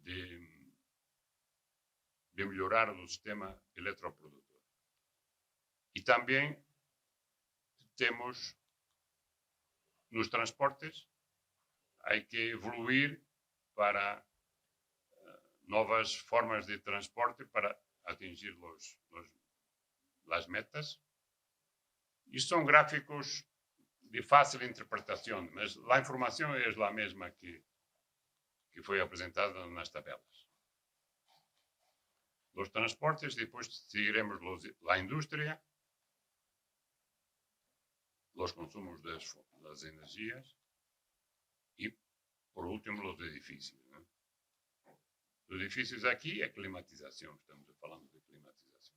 de melhorar o sistema eletroprodutor. E também temos nos transportes, há que evoluir para novas formas de transporte para atingir as metas. E são gráficos de fácil interpretação, mas a informação é a mesma que foi apresentada nas tabelas. Os transportes, depois seguiremos a indústria, os consumos das energias e, por último, os edifícios. Né? Os edifícios aqui é climatização, estamos falando de climatização.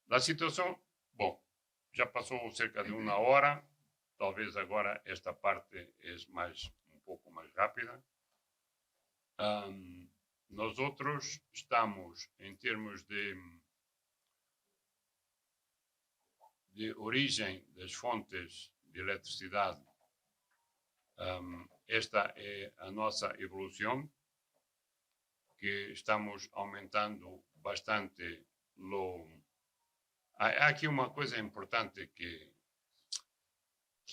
A situação, bom, já passou cerca de 1 hora, talvez agora esta parte é um pouco mais rápida. Nós outros estamos, em termos de origem das fontes de eletricidade, esta é a nossa evolução, que estamos aumentando bastante. Há aqui uma coisa importante que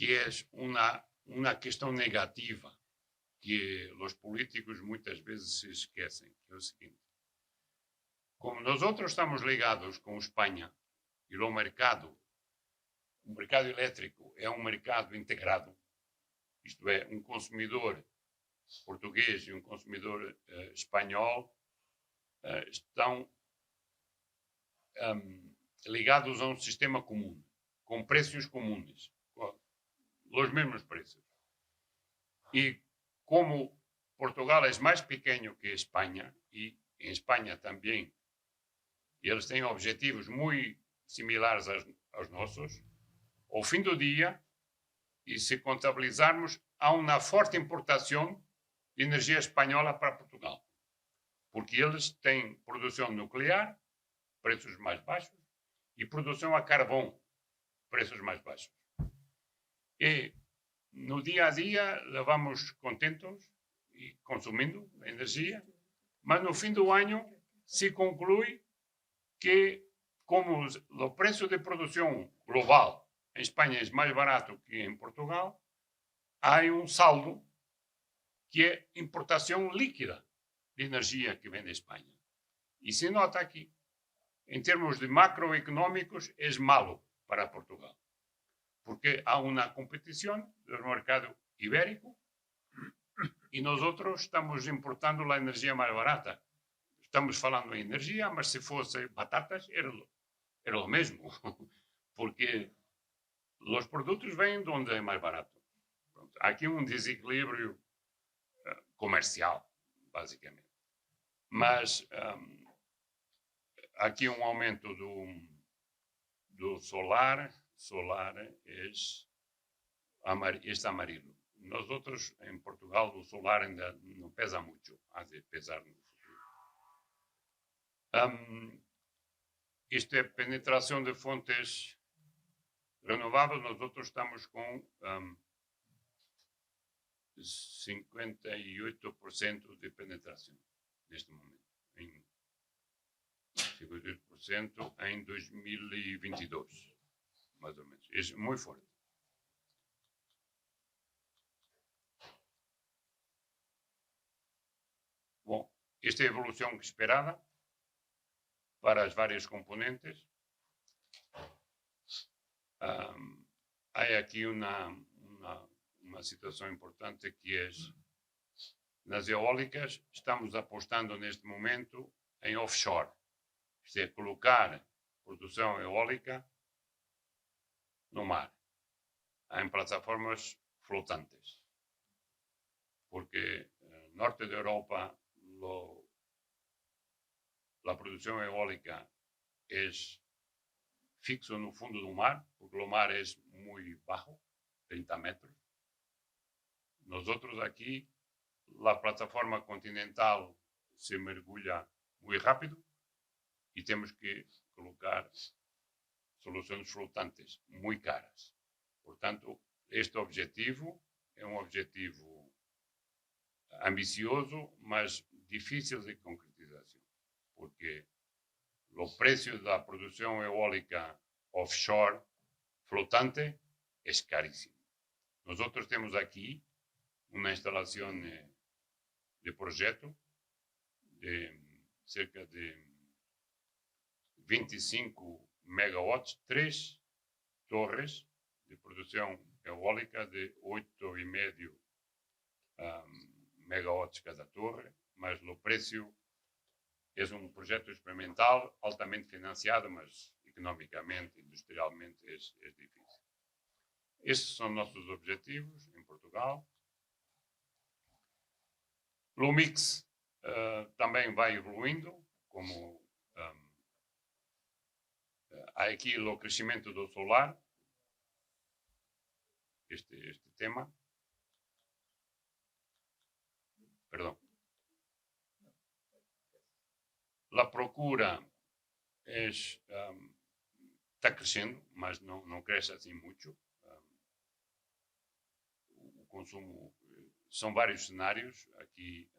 é uma questão negativa que os políticos muitas vezes se esquecem, que é o seguinte: como nós outros estamos ligados com Espanha e o mercado elétrico é um mercado integrado, isto é, um consumidor português e um consumidor espanhol estão ligados a um sistema comum, com preços comuns, os mesmos preços. E como Portugal é mais pequeno que Espanha, e em Espanha também eles têm objetivos muito similares aos nossos, ao fim do dia, e se contabilizarmos, há uma forte importação de energia espanhola para Portugal. Porque eles têm produção nuclear, preços mais baixos, e produção a carvão, preços mais baixos. E no dia a dia levamos contentos e consumindo energia, mas no fim do ano se conclui que, como o preço de produção global em Espanha é mais barato que em Portugal, há um saldo que é importação líquida de energia que vem da Espanha. E se nota aqui, em termos de macroeconómicos, é malo para Portugal. Porque há uma competição do mercado ibérico e nós outros estamos importando a energia mais barata. Estamos falando em energia, mas se fosse batatas, era o mesmo. Porque os produtos vêm de onde é mais barato. Pronto. Há aqui um desequilíbrio comercial, basicamente. Mas há aqui um aumento do solar. Solar é este amarelo. Nós outros, em Portugal, o solar ainda não pesa muito, há de pesar no futuro. Isto é penetração de fontes renováveis. Nós outros estamos com 58% de penetração neste momento. 58% em 2022, mais ou menos. É muito forte. Bom, esta é a evolução esperada para as várias componentes. Há aqui uma situação importante que é, nas eólicas, estamos apostando neste momento em offshore. Isto é, colocar produção eólica no mar, em plataformas flotantes. Porque no norte da Europa a produção eólica é fixo no fundo do mar, porque o mar é muito baixo, 30 metros. Nosotros aqui, a plataforma continental se mergulha muito rápido e temos que colocar soluções flotantes muito caras. Portanto, este objetivo é um objetivo ambicioso, mas difícil de concretização, porque o preço da produção eólica offshore flotante é caríssimo. Nós temos aqui uma instalação de projeto de cerca de 25 megawatts, 3 torres de produção eólica de 8,5 megawatts cada torre, mas o preço é um projeto experimental altamente financiado, mas economicamente, industrialmente é difícil. Estes são nossos objetivos em Portugal. O mix também vai evoluindo, como há aqui o crescimento do solar, este tema. Perdão. A procura está crescendo, mas não cresce assim muito. O consumo, são vários cenários aqui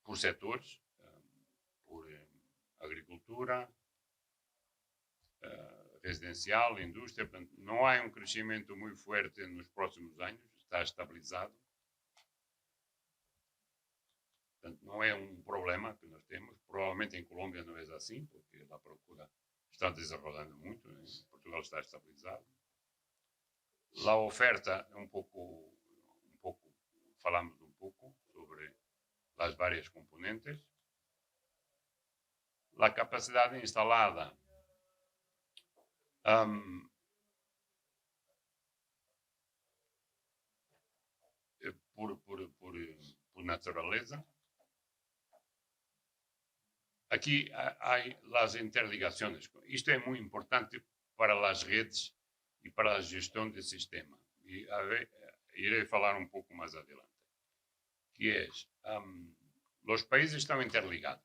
por setores, por agricultura, residencial, indústria. Portanto, não há um crescimento muito forte nos próximos anos, está estabilizado. Portanto, não é um problema que nós temos. Provavelmente em Colômbia não é assim, porque a procura está desenvolvendo muito. Em Portugal está estabilizado. A oferta é um pouco, falamos um pouco sobre as várias componentes. A capacidade instalada por natureza. Aqui há as interligações. Isto é muito importante para as redes e para a gestão do sistema. E irei falar um pouco mais adiante. Que é, os países estão interligados.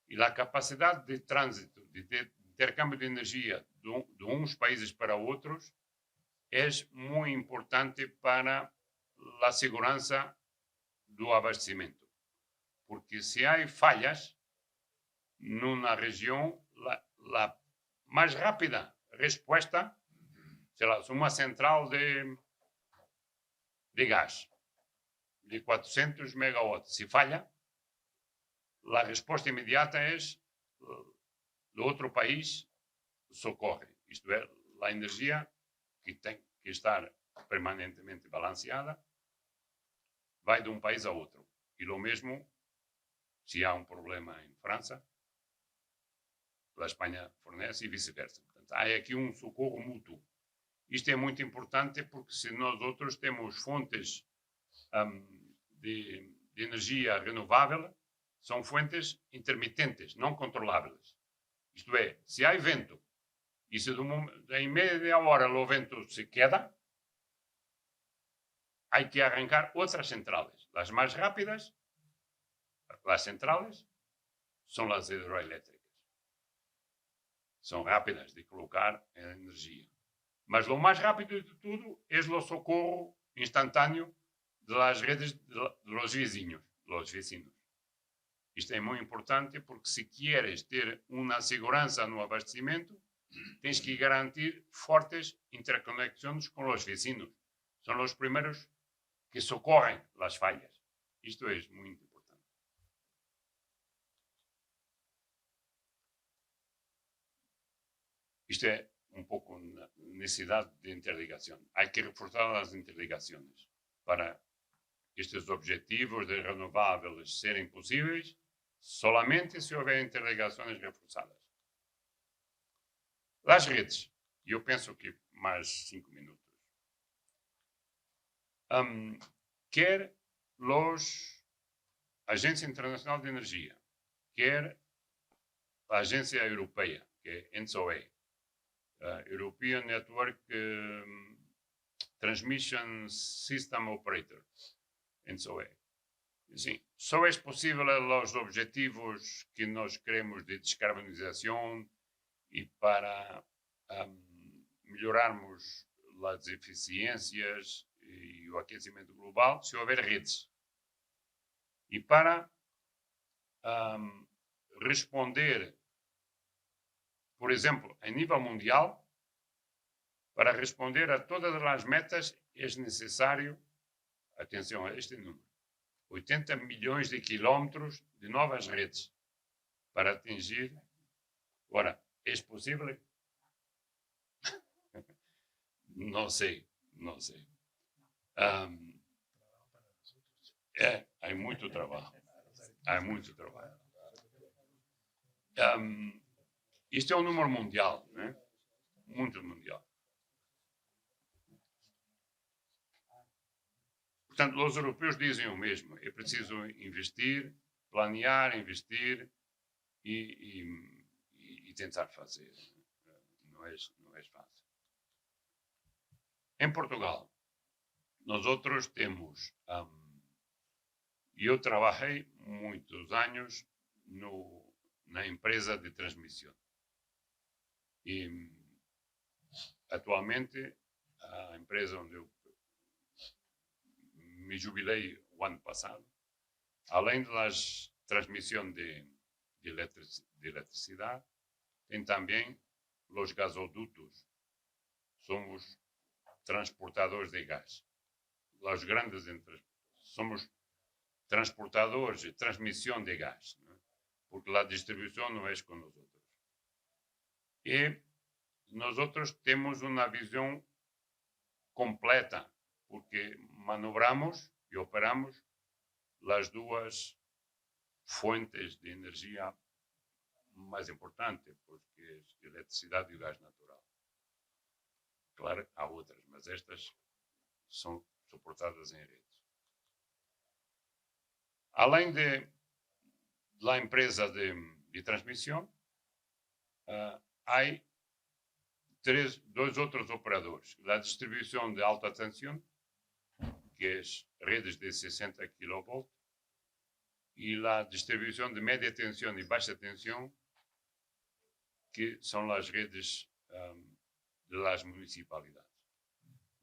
E a capacidade de trânsito, de intercâmbio de energia de uns países para outros é muito importante para a segurança do abastecimento. Porque se há falhas numa região, a mais rápida resposta, sei lá, uma central de gás de 400 megawatts, se falha, a resposta imediata é do outro país socorre. Isto é, a energia que tem que estar permanentemente balanceada vai de um país a outro. E o mesmo, se há um problema em França, a Espanha fornece e vice-versa. Portanto, há aqui um socorro mútuo. Isto é muito importante porque se nós outros temos fontes de energia renovável, são fontes intermitentes, não controláveis. Isto é, se há vento e se em meia hora o vento se queda, há que arrancar outras centrales. As mais rápidas, as centrales, são as hidroelétricas. São rápidas de colocar energia. Mas lo más rápido de todo es lo socorro instantáneo de las redes de los vecinos. Isto é muito importante porque se queres ter uma segurança no abastecimento, tens que garantir fortes interconexões com os vecinos. São os primeiros que socorrem as falhas. Isto é muito importante. Isto é um pouco a necessidade de interligação. Há que reforçar as interligações para estes objetivos de renováveis serem possíveis solamente se houver interligações reforçadas. As redes, eu penso que mais 5 minutos. Quer a Agência Internacional de Energia, quer a Agência Europeia, que é ENTSO-E, European Network Transmission System Operator, ENTSO-E. Sim, só é possível os objetivos que nós queremos de descarbonização e para melhorarmos as eficiências e o aquecimento global se houver redes. E para responder, por exemplo, a nível mundial, para responder a todas as metas é necessário, atenção a este número, 80 milhões de quilómetros de novas redes para atingir. Ora, é possível? Não sei. Há muito trabalho. Isto é um número mundial, né? Muito mundial. Portanto, os europeus dizem o mesmo. É preciso investir, planear, investir e tentar fazer. Não é fácil. Em Portugal, nós outros temos... eu trabalhei muitos anos na empresa de transmissão. E atualmente, a empresa onde eu me jubilei o ano passado, além das transmissões de eletricidade, tem também os gasodutos. Somos transportadores de gás. Os grandes somos transportadores de transmissão de gás, né? Porque a distribuição não é com nós outros. E nós outros temos uma visão completa, porque manobramos e operamos as duas fontes de energia mais importantes, porque é a eletricidade e o gás natural. Claro, há outras, mas estas são suportadas em redes. Além da empresa de transmissão, há dois outros operadores. A distribuição de alta tensão, que é redes de 60 kV, e a distribuição de média tensão e baixa tensão, que são as redes das municipalidades.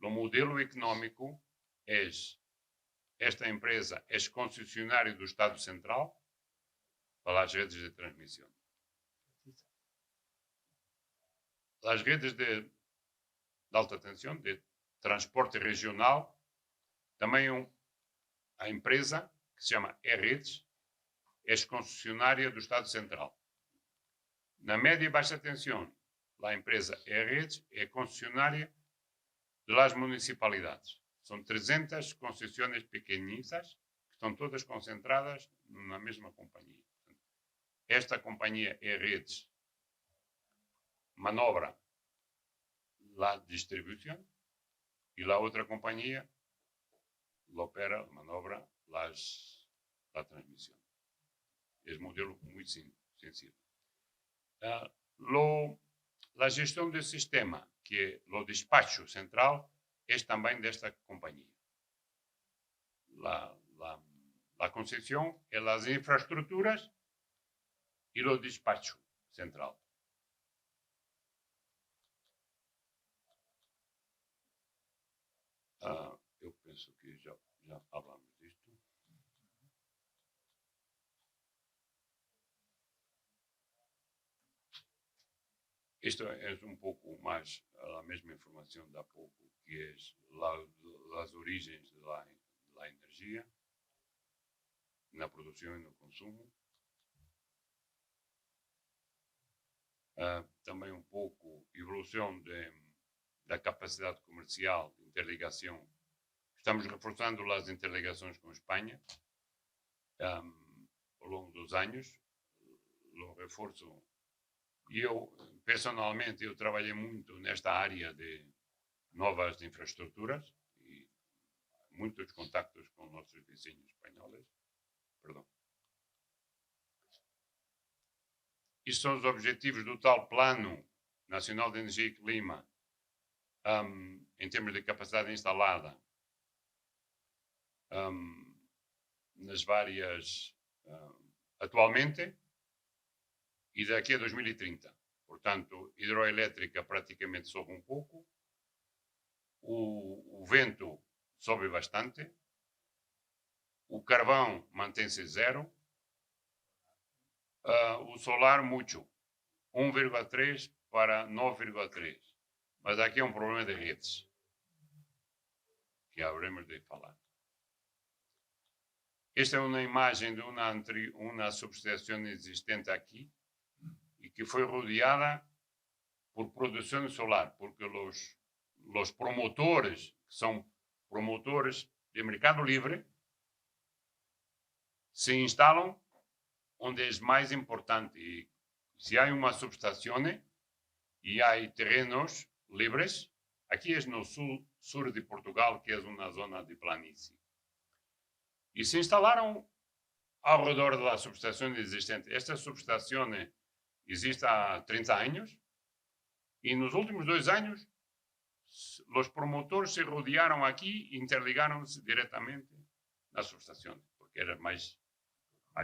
O modelo econômico é: esta empresa é concessionária do Estado Central para as redes de transmissão. As redes de alta tensão, de transporte regional, também a empresa, que se chama E-Redes, é concessionária do Estado Central. Na média e baixa tensão, a empresa E-Redes é concessionária das municipalidades. São 300 concessões pequeninas que estão todas concentradas na mesma companhia. Esta companhia E-Redes manobra a distribuição e a outra companhia opera, manobra a transmissão. É um modelo muito sensível. A gestão do sistema, que é o despacho central, é também desta companhia. A concessão é as infraestruturas e o despacho central. eu penso que já falamos disto. Isto é um pouco mais a mesma informação de há pouco, que é as origens da energia, na produção e no consumo. Também um pouco evolução da capacidade comercial, de interligação. Estamos reforçando as interligações com Espanha ao longo dos anos. O reforço. E eu, personalmente, eu trabalhei muito nesta área de novas infraestruturas e muitos contactos com nossos vizinhos espanhóis. Perdão. Estes são os objetivos do tal Plano Nacional de Energia e Clima, em termos de capacidade instalada, nas várias, atualmente, e daqui a 2030. Portanto, hidroelétrica praticamente sobe um pouco, o vento sobe bastante, o carvão mantém-se zero, o solar muito, 1,3 para 9,3. Mas aqui é um problema de redes, que haveremos de falar. Esta é uma imagem de uma subestação existente aqui e que foi rodeada por produção solar, porque os promotores, que são promotores de mercado livre, se instalam onde é mais importante. E se há uma subestação e há terrenos livres, aqui é no sul de Portugal, que é uma zona de planície. E se instalaram ao redor da subestação existente. Esta subestação existe há 30 anos e nos últimos 2 anos os promotores se rodearam aqui e interligaram-se diretamente na subestação, porque era mais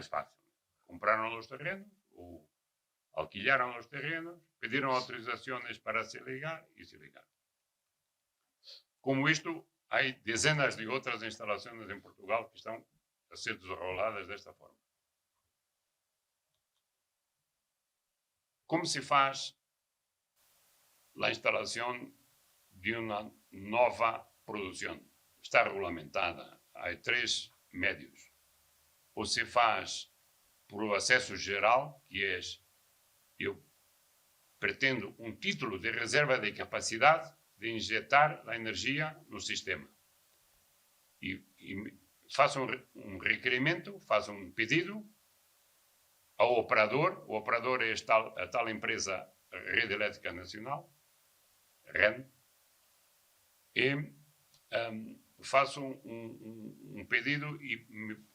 fácil. Compraram os terrenos, ou alquilaram os terrenos, pediram autorizações para se ligar e se ligaram. Como isto, há dezenas de outras instalações em Portugal que estão a ser desenroladas desta forma. Como se faz a instalação de uma nova produção? Está regulamentada. Há 3 médios. Ou se faz por o acesso geral, que é, eu pretendo um título de reserva de capacidade de injetar a energia no sistema. E faço um requerimento, faço um pedido ao operador. O operador é a tal empresa Rede Elétrica Nacional, REN, e faço um pedido e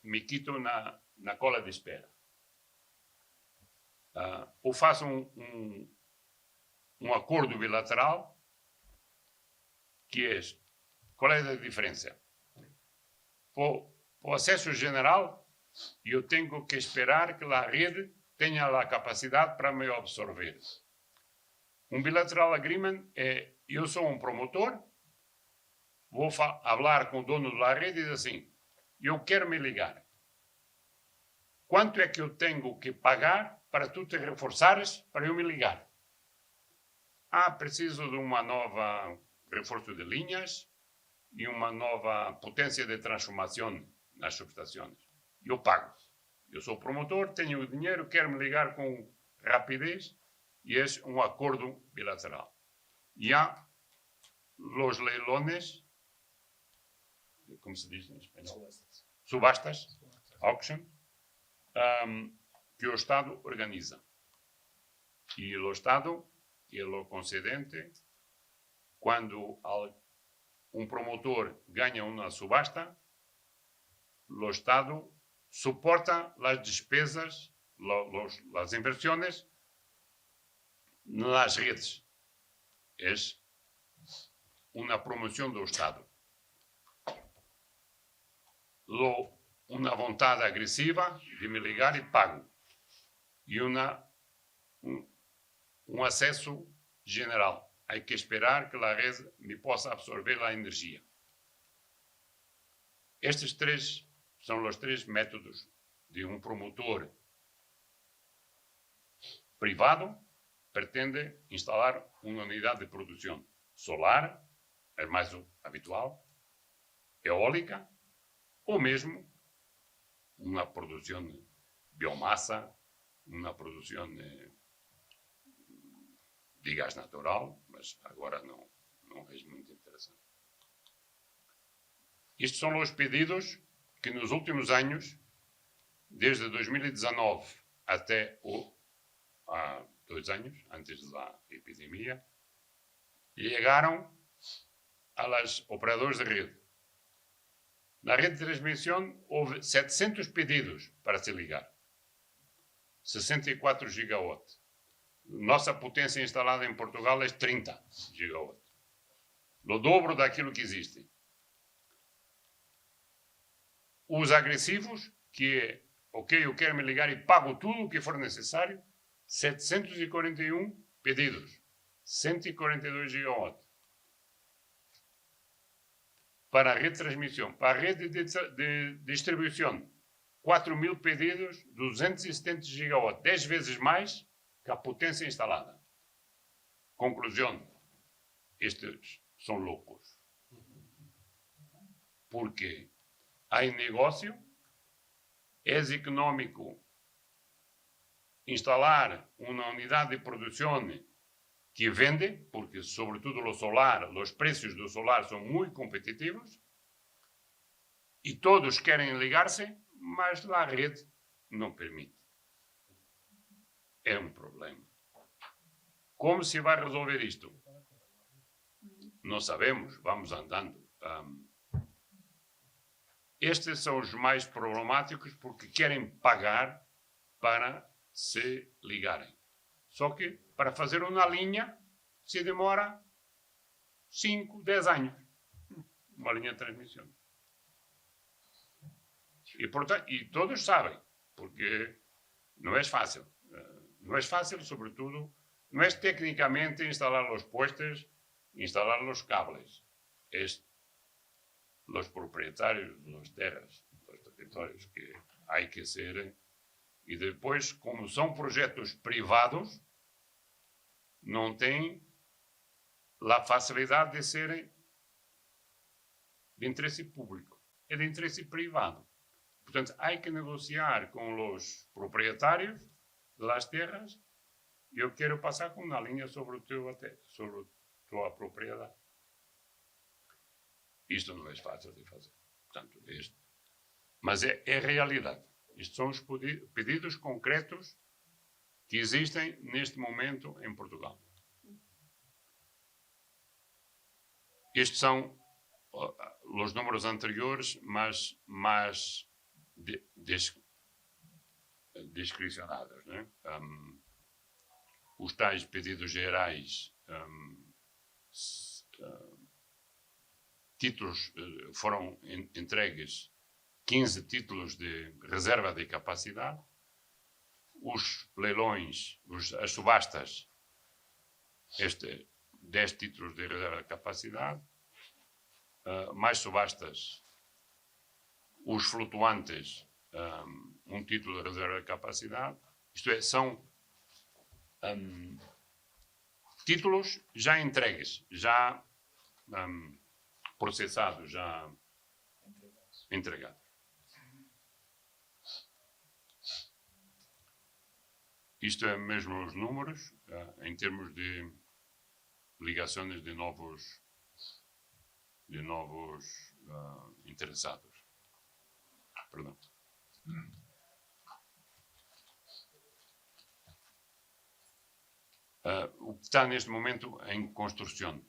me quito na cola de espera. Ou faço um acordo bilateral, que é, qual é a diferença? Para o acesso geral, eu tenho que esperar que a rede tenha a capacidade para me absorver. Um bilateral agreement é, eu sou um promotor, vou falar com o dono da rede e dizer assim, eu quero me ligar. Quanto é que eu tenho que pagar para tu te reforçares para eu me ligar? Preciso de uma nova reforço de linhas e uma nova potência de transformação nas subestações. Eu pago. Eu sou promotor, tenho o dinheiro, quero me ligar com rapidez e é um acordo bilateral. E há os leilones, como se diz em espanhol? Subastas, auction, que o Estado organiza. E o Estado e o concedente, quando um promotor ganha uma subasta, o Estado suporta as despesas, as inversões nas redes. É uma promoção do Estado. Uma vontade agressiva de me ligar e pago. E um acesso geral. Há que esperar que a rede me possa absorver a energia. Estes três são os três métodos de um promotor privado pretende instalar uma unidade de produção solar, é mais habitual, eólica, ou mesmo uma produção de biomassa, uma produção de gás natural, mas agora não é muito interessante. Estes são os pedidos que nos últimos anos, desde 2019 até há 2 anos, antes da epidemia, chegaram aos operadores de rede. Na rede de transmissão houve 700 pedidos para se ligar. 64 gigawatts. Nossa potência instalada em Portugal é 30 gigawatts. O dobro daquilo que existe. Os agressivos, que é, ok, eu quero me ligar e pago tudo o que for necessário, 741 pedidos, 142 gigawatts. Para a rede de transmissão, para a rede de distribuição, 4.000 pedidos, 270 gigawatts, 10 vezes mais que a potência instalada. Conclusão, estes são loucos. Porque há negócio, é econômico instalar uma unidade de produção que vende, porque sobretudo o solar, os preços do solar são muito competitivos, e todos querem ligar-se, mas a rede não permite. É um problema. Como se vai resolver isto? Não sabemos, vamos andando. Estes são os mais problemáticos porque querem pagar para se ligarem. Só que para fazer uma linha se demora 5, 10 anos. Uma linha de transmissão. E, portanto, e todos sabem, porque não é fácil. Não é fácil, sobretudo, não é tecnicamente instalar os postes, instalar os cables. Os proprietários das terras, dos territórios, que há que ser. E depois, como são projetos privados, não têm a facilidade de serem de interesse público. É de interesse privado. Portanto, há que negociar com os proprietários das terras. Eu quero passar com uma linha sobre sobre a tua propriedade. Isto não é fácil de fazer. Portanto, mas é realidade. Estes são os pedidos concretos que existem neste momento em Portugal. Estes são os números anteriores, mas mais descricionados, né? Os tais pedidos gerais, títulos, foram entregues 15 títulos de reserva de capacidade. Os leilões, as subastas, 10 títulos de reserva de capacidade. Mais subastas, os flutuantes, um título de reserva de capacidade. Isto é, são títulos já entregues, já processados, já entregados. Isto é mesmo os números, em termos de ligações de novos interessados. Perdão. O que está neste momento em construção.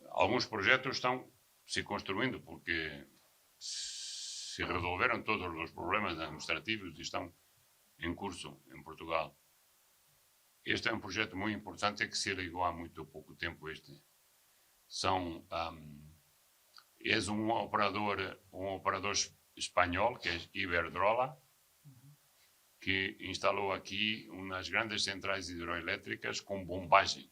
Alguns projetos estão se construindo porque se resolveram todos os problemas administrativos e estão em curso em Portugal. Este é um projeto muito importante que se ligou há muito pouco tempo. É um operador espanhol, que é Iberdrola, que instalou aqui umas grandes centrais hidroelétricas com bombagem.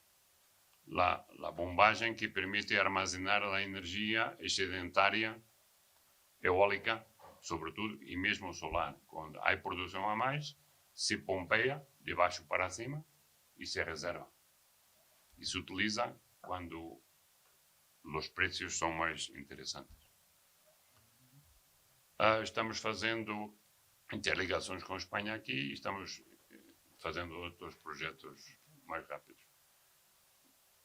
la bombagem que permite armazenar a energia excedentária eólica, sobretudo, e mesmo solar. Quando há produção a mais, se pompeia de baixo para cima e se reserva. E se utiliza quando os preços são mais interessantes. Estamos fazendo interligações com a Espanha aqui e estamos fazendo outros projetos mais rápidos.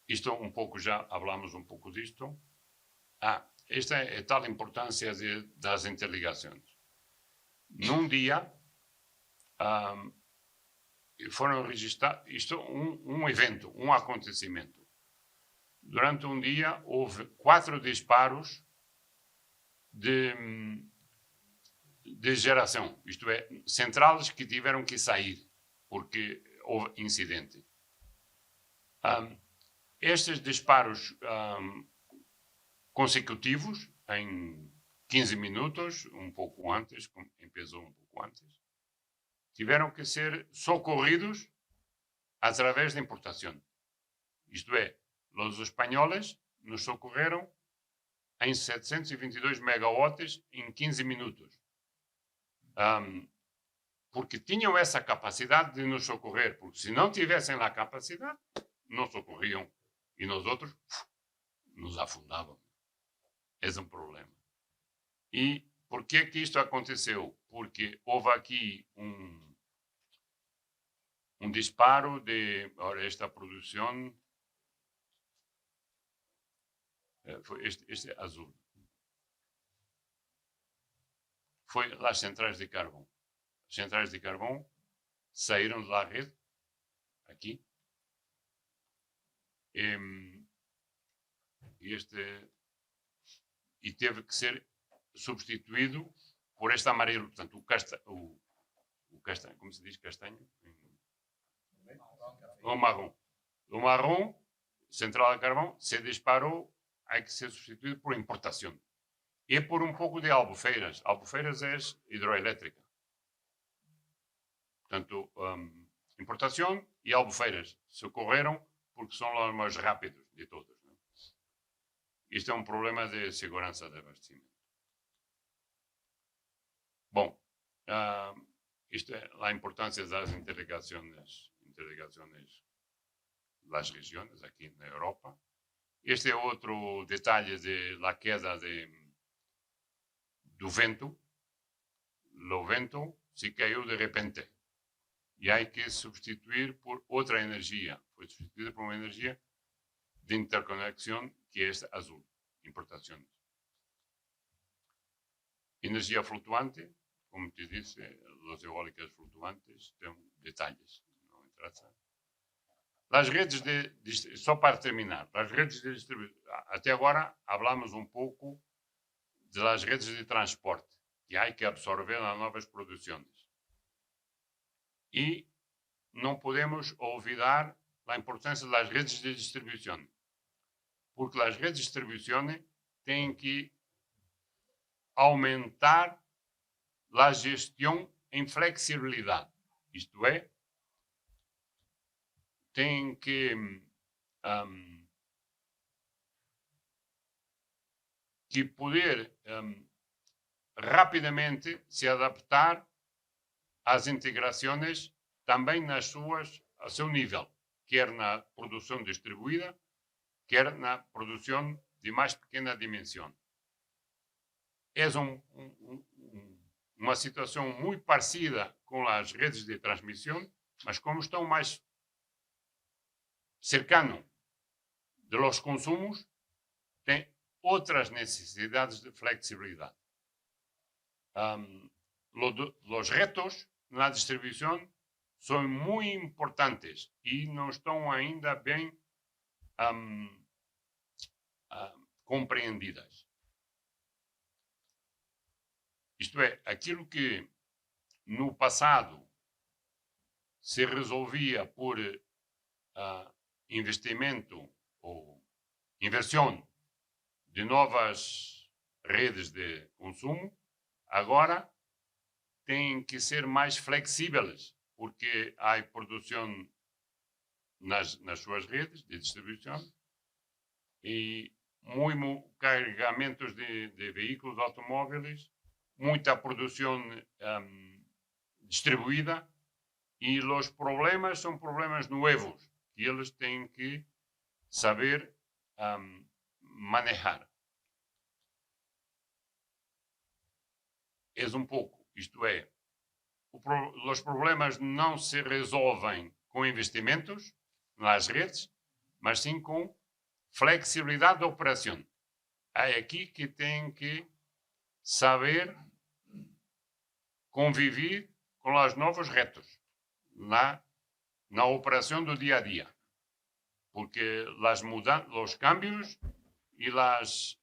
Isto um pouco, já falamos um pouco disto. Esta é tal a importância das interligações. Num dia, foram registrados, isto um evento, um acontecimento. Durante um dia, houve 4 disparos de geração, isto é, centrais que tiveram que sair, porque houve incidente. Estes disparos consecutivos, em 15 minutos, um pouco antes, começou um pouco antes, tiveram que ser socorridos através da importação. Isto é, os espanhóis nos socorreram em 722 megawatts em 15 minutos. Porque tinham essa capacidade de nos socorrer, porque se não tivessem a capacidade, não socorriam e nós outros nos afundávamos. É um problema. E por que isto aconteceu? Porque houve aqui um disparo de... Ora, esta produção... Este é azul. Foi as centrais de carvão. As centrais de carvão saíram da rede, aqui, e teve que ser substituído por este amarelo. Portanto, o castanho, como se diz castanho? O marrom. O marrom, central de carvão, se disparou, há que ser substituído por importação. E por um pouco de albufeiras. Albufeiras é hidroelétrica. Portanto, importação e albufeiras socorreram porque são os mais rápidos de todos. Não? Isto é um problema de segurança de abastecimento. Bom, isto é a importância das interligações das regiões aqui na Europa. Este é outro detalhe da queda do vento. O vento se caiu de repente. E há que substituir por outra energia. Foi substituída por uma energia de interconexão, que é esta azul, importações. Energia flutuante, como te disse, as eólicas flutuantes têm detalhes, não interessa. As redes só para terminar, as redes de distribuição. Até agora, falamos um pouco das redes de transporte, que há que absorver nas novas produções. E não podemos olvidar a importância das redes de distribuição, porque as redes de distribuição têm que aumentar a gestão em flexibilidade, isto é, têm que poder rapidamente se adaptar às integrações também a seu nível, quer na produção distribuída, quer na produção de mais pequena dimensão. É uma situação muito parecida com as redes de transmissão, mas como estão mais cercano de los consumos, tem outras necessidades de flexibilidade. Os retos na distribuição são muito importantes e não estão ainda bem compreendidas. Isto é, aquilo que no passado se resolvia por investimento ou inversão de novas redes de consumo, agora têm que ser mais flexíveis, porque há produção nas suas redes de distribuição e muito carregamentos de veículos automóveis, muita produção distribuída e os problemas são problemas novos que eles têm que saber manejar. É pouco, isto é, os problemas não se resolvem com investimentos nas redes, mas sim com flexibilidade de operação. É aqui que tem que saber conviver com os novos retos na operação do dia a dia. Porque os cambios e as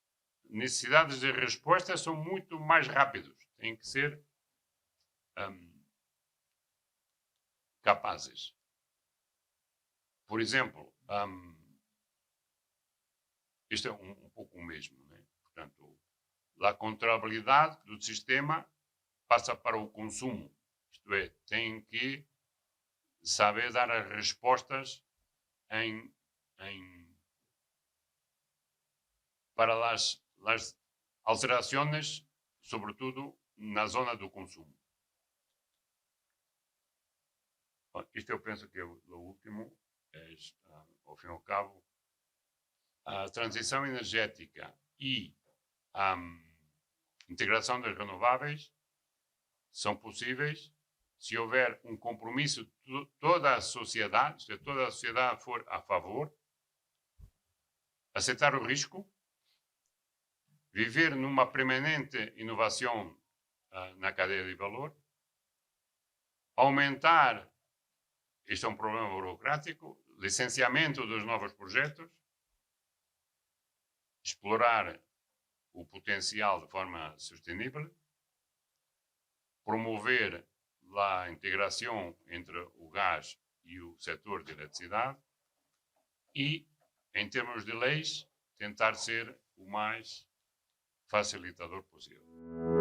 necessidades de resposta são muito mais rápidos. Têm que ser capazes. Por exemplo, isto é um pouco o mesmo, né? Portanto, a contabilidade do sistema passa para o consumo. Isto é, tem que saber dar as respostas para as alterações, sobretudo na zona do consumo. Bom, isto eu penso que é o último, ao fim e ao cabo, a transição energética e a integração das renováveis são possíveis se houver um compromisso de toda a sociedade, se toda a sociedade for a favor, aceitar o risco, viver numa permanente inovação na cadeia de valor, aumentar, isto é um problema burocrático, licenciamento dos novos projetos, explorar o potencial de forma sustentável, promover a integração entre o gás e o setor de eletricidade e, em termos de leis, tentar ser o mais facilitador possível.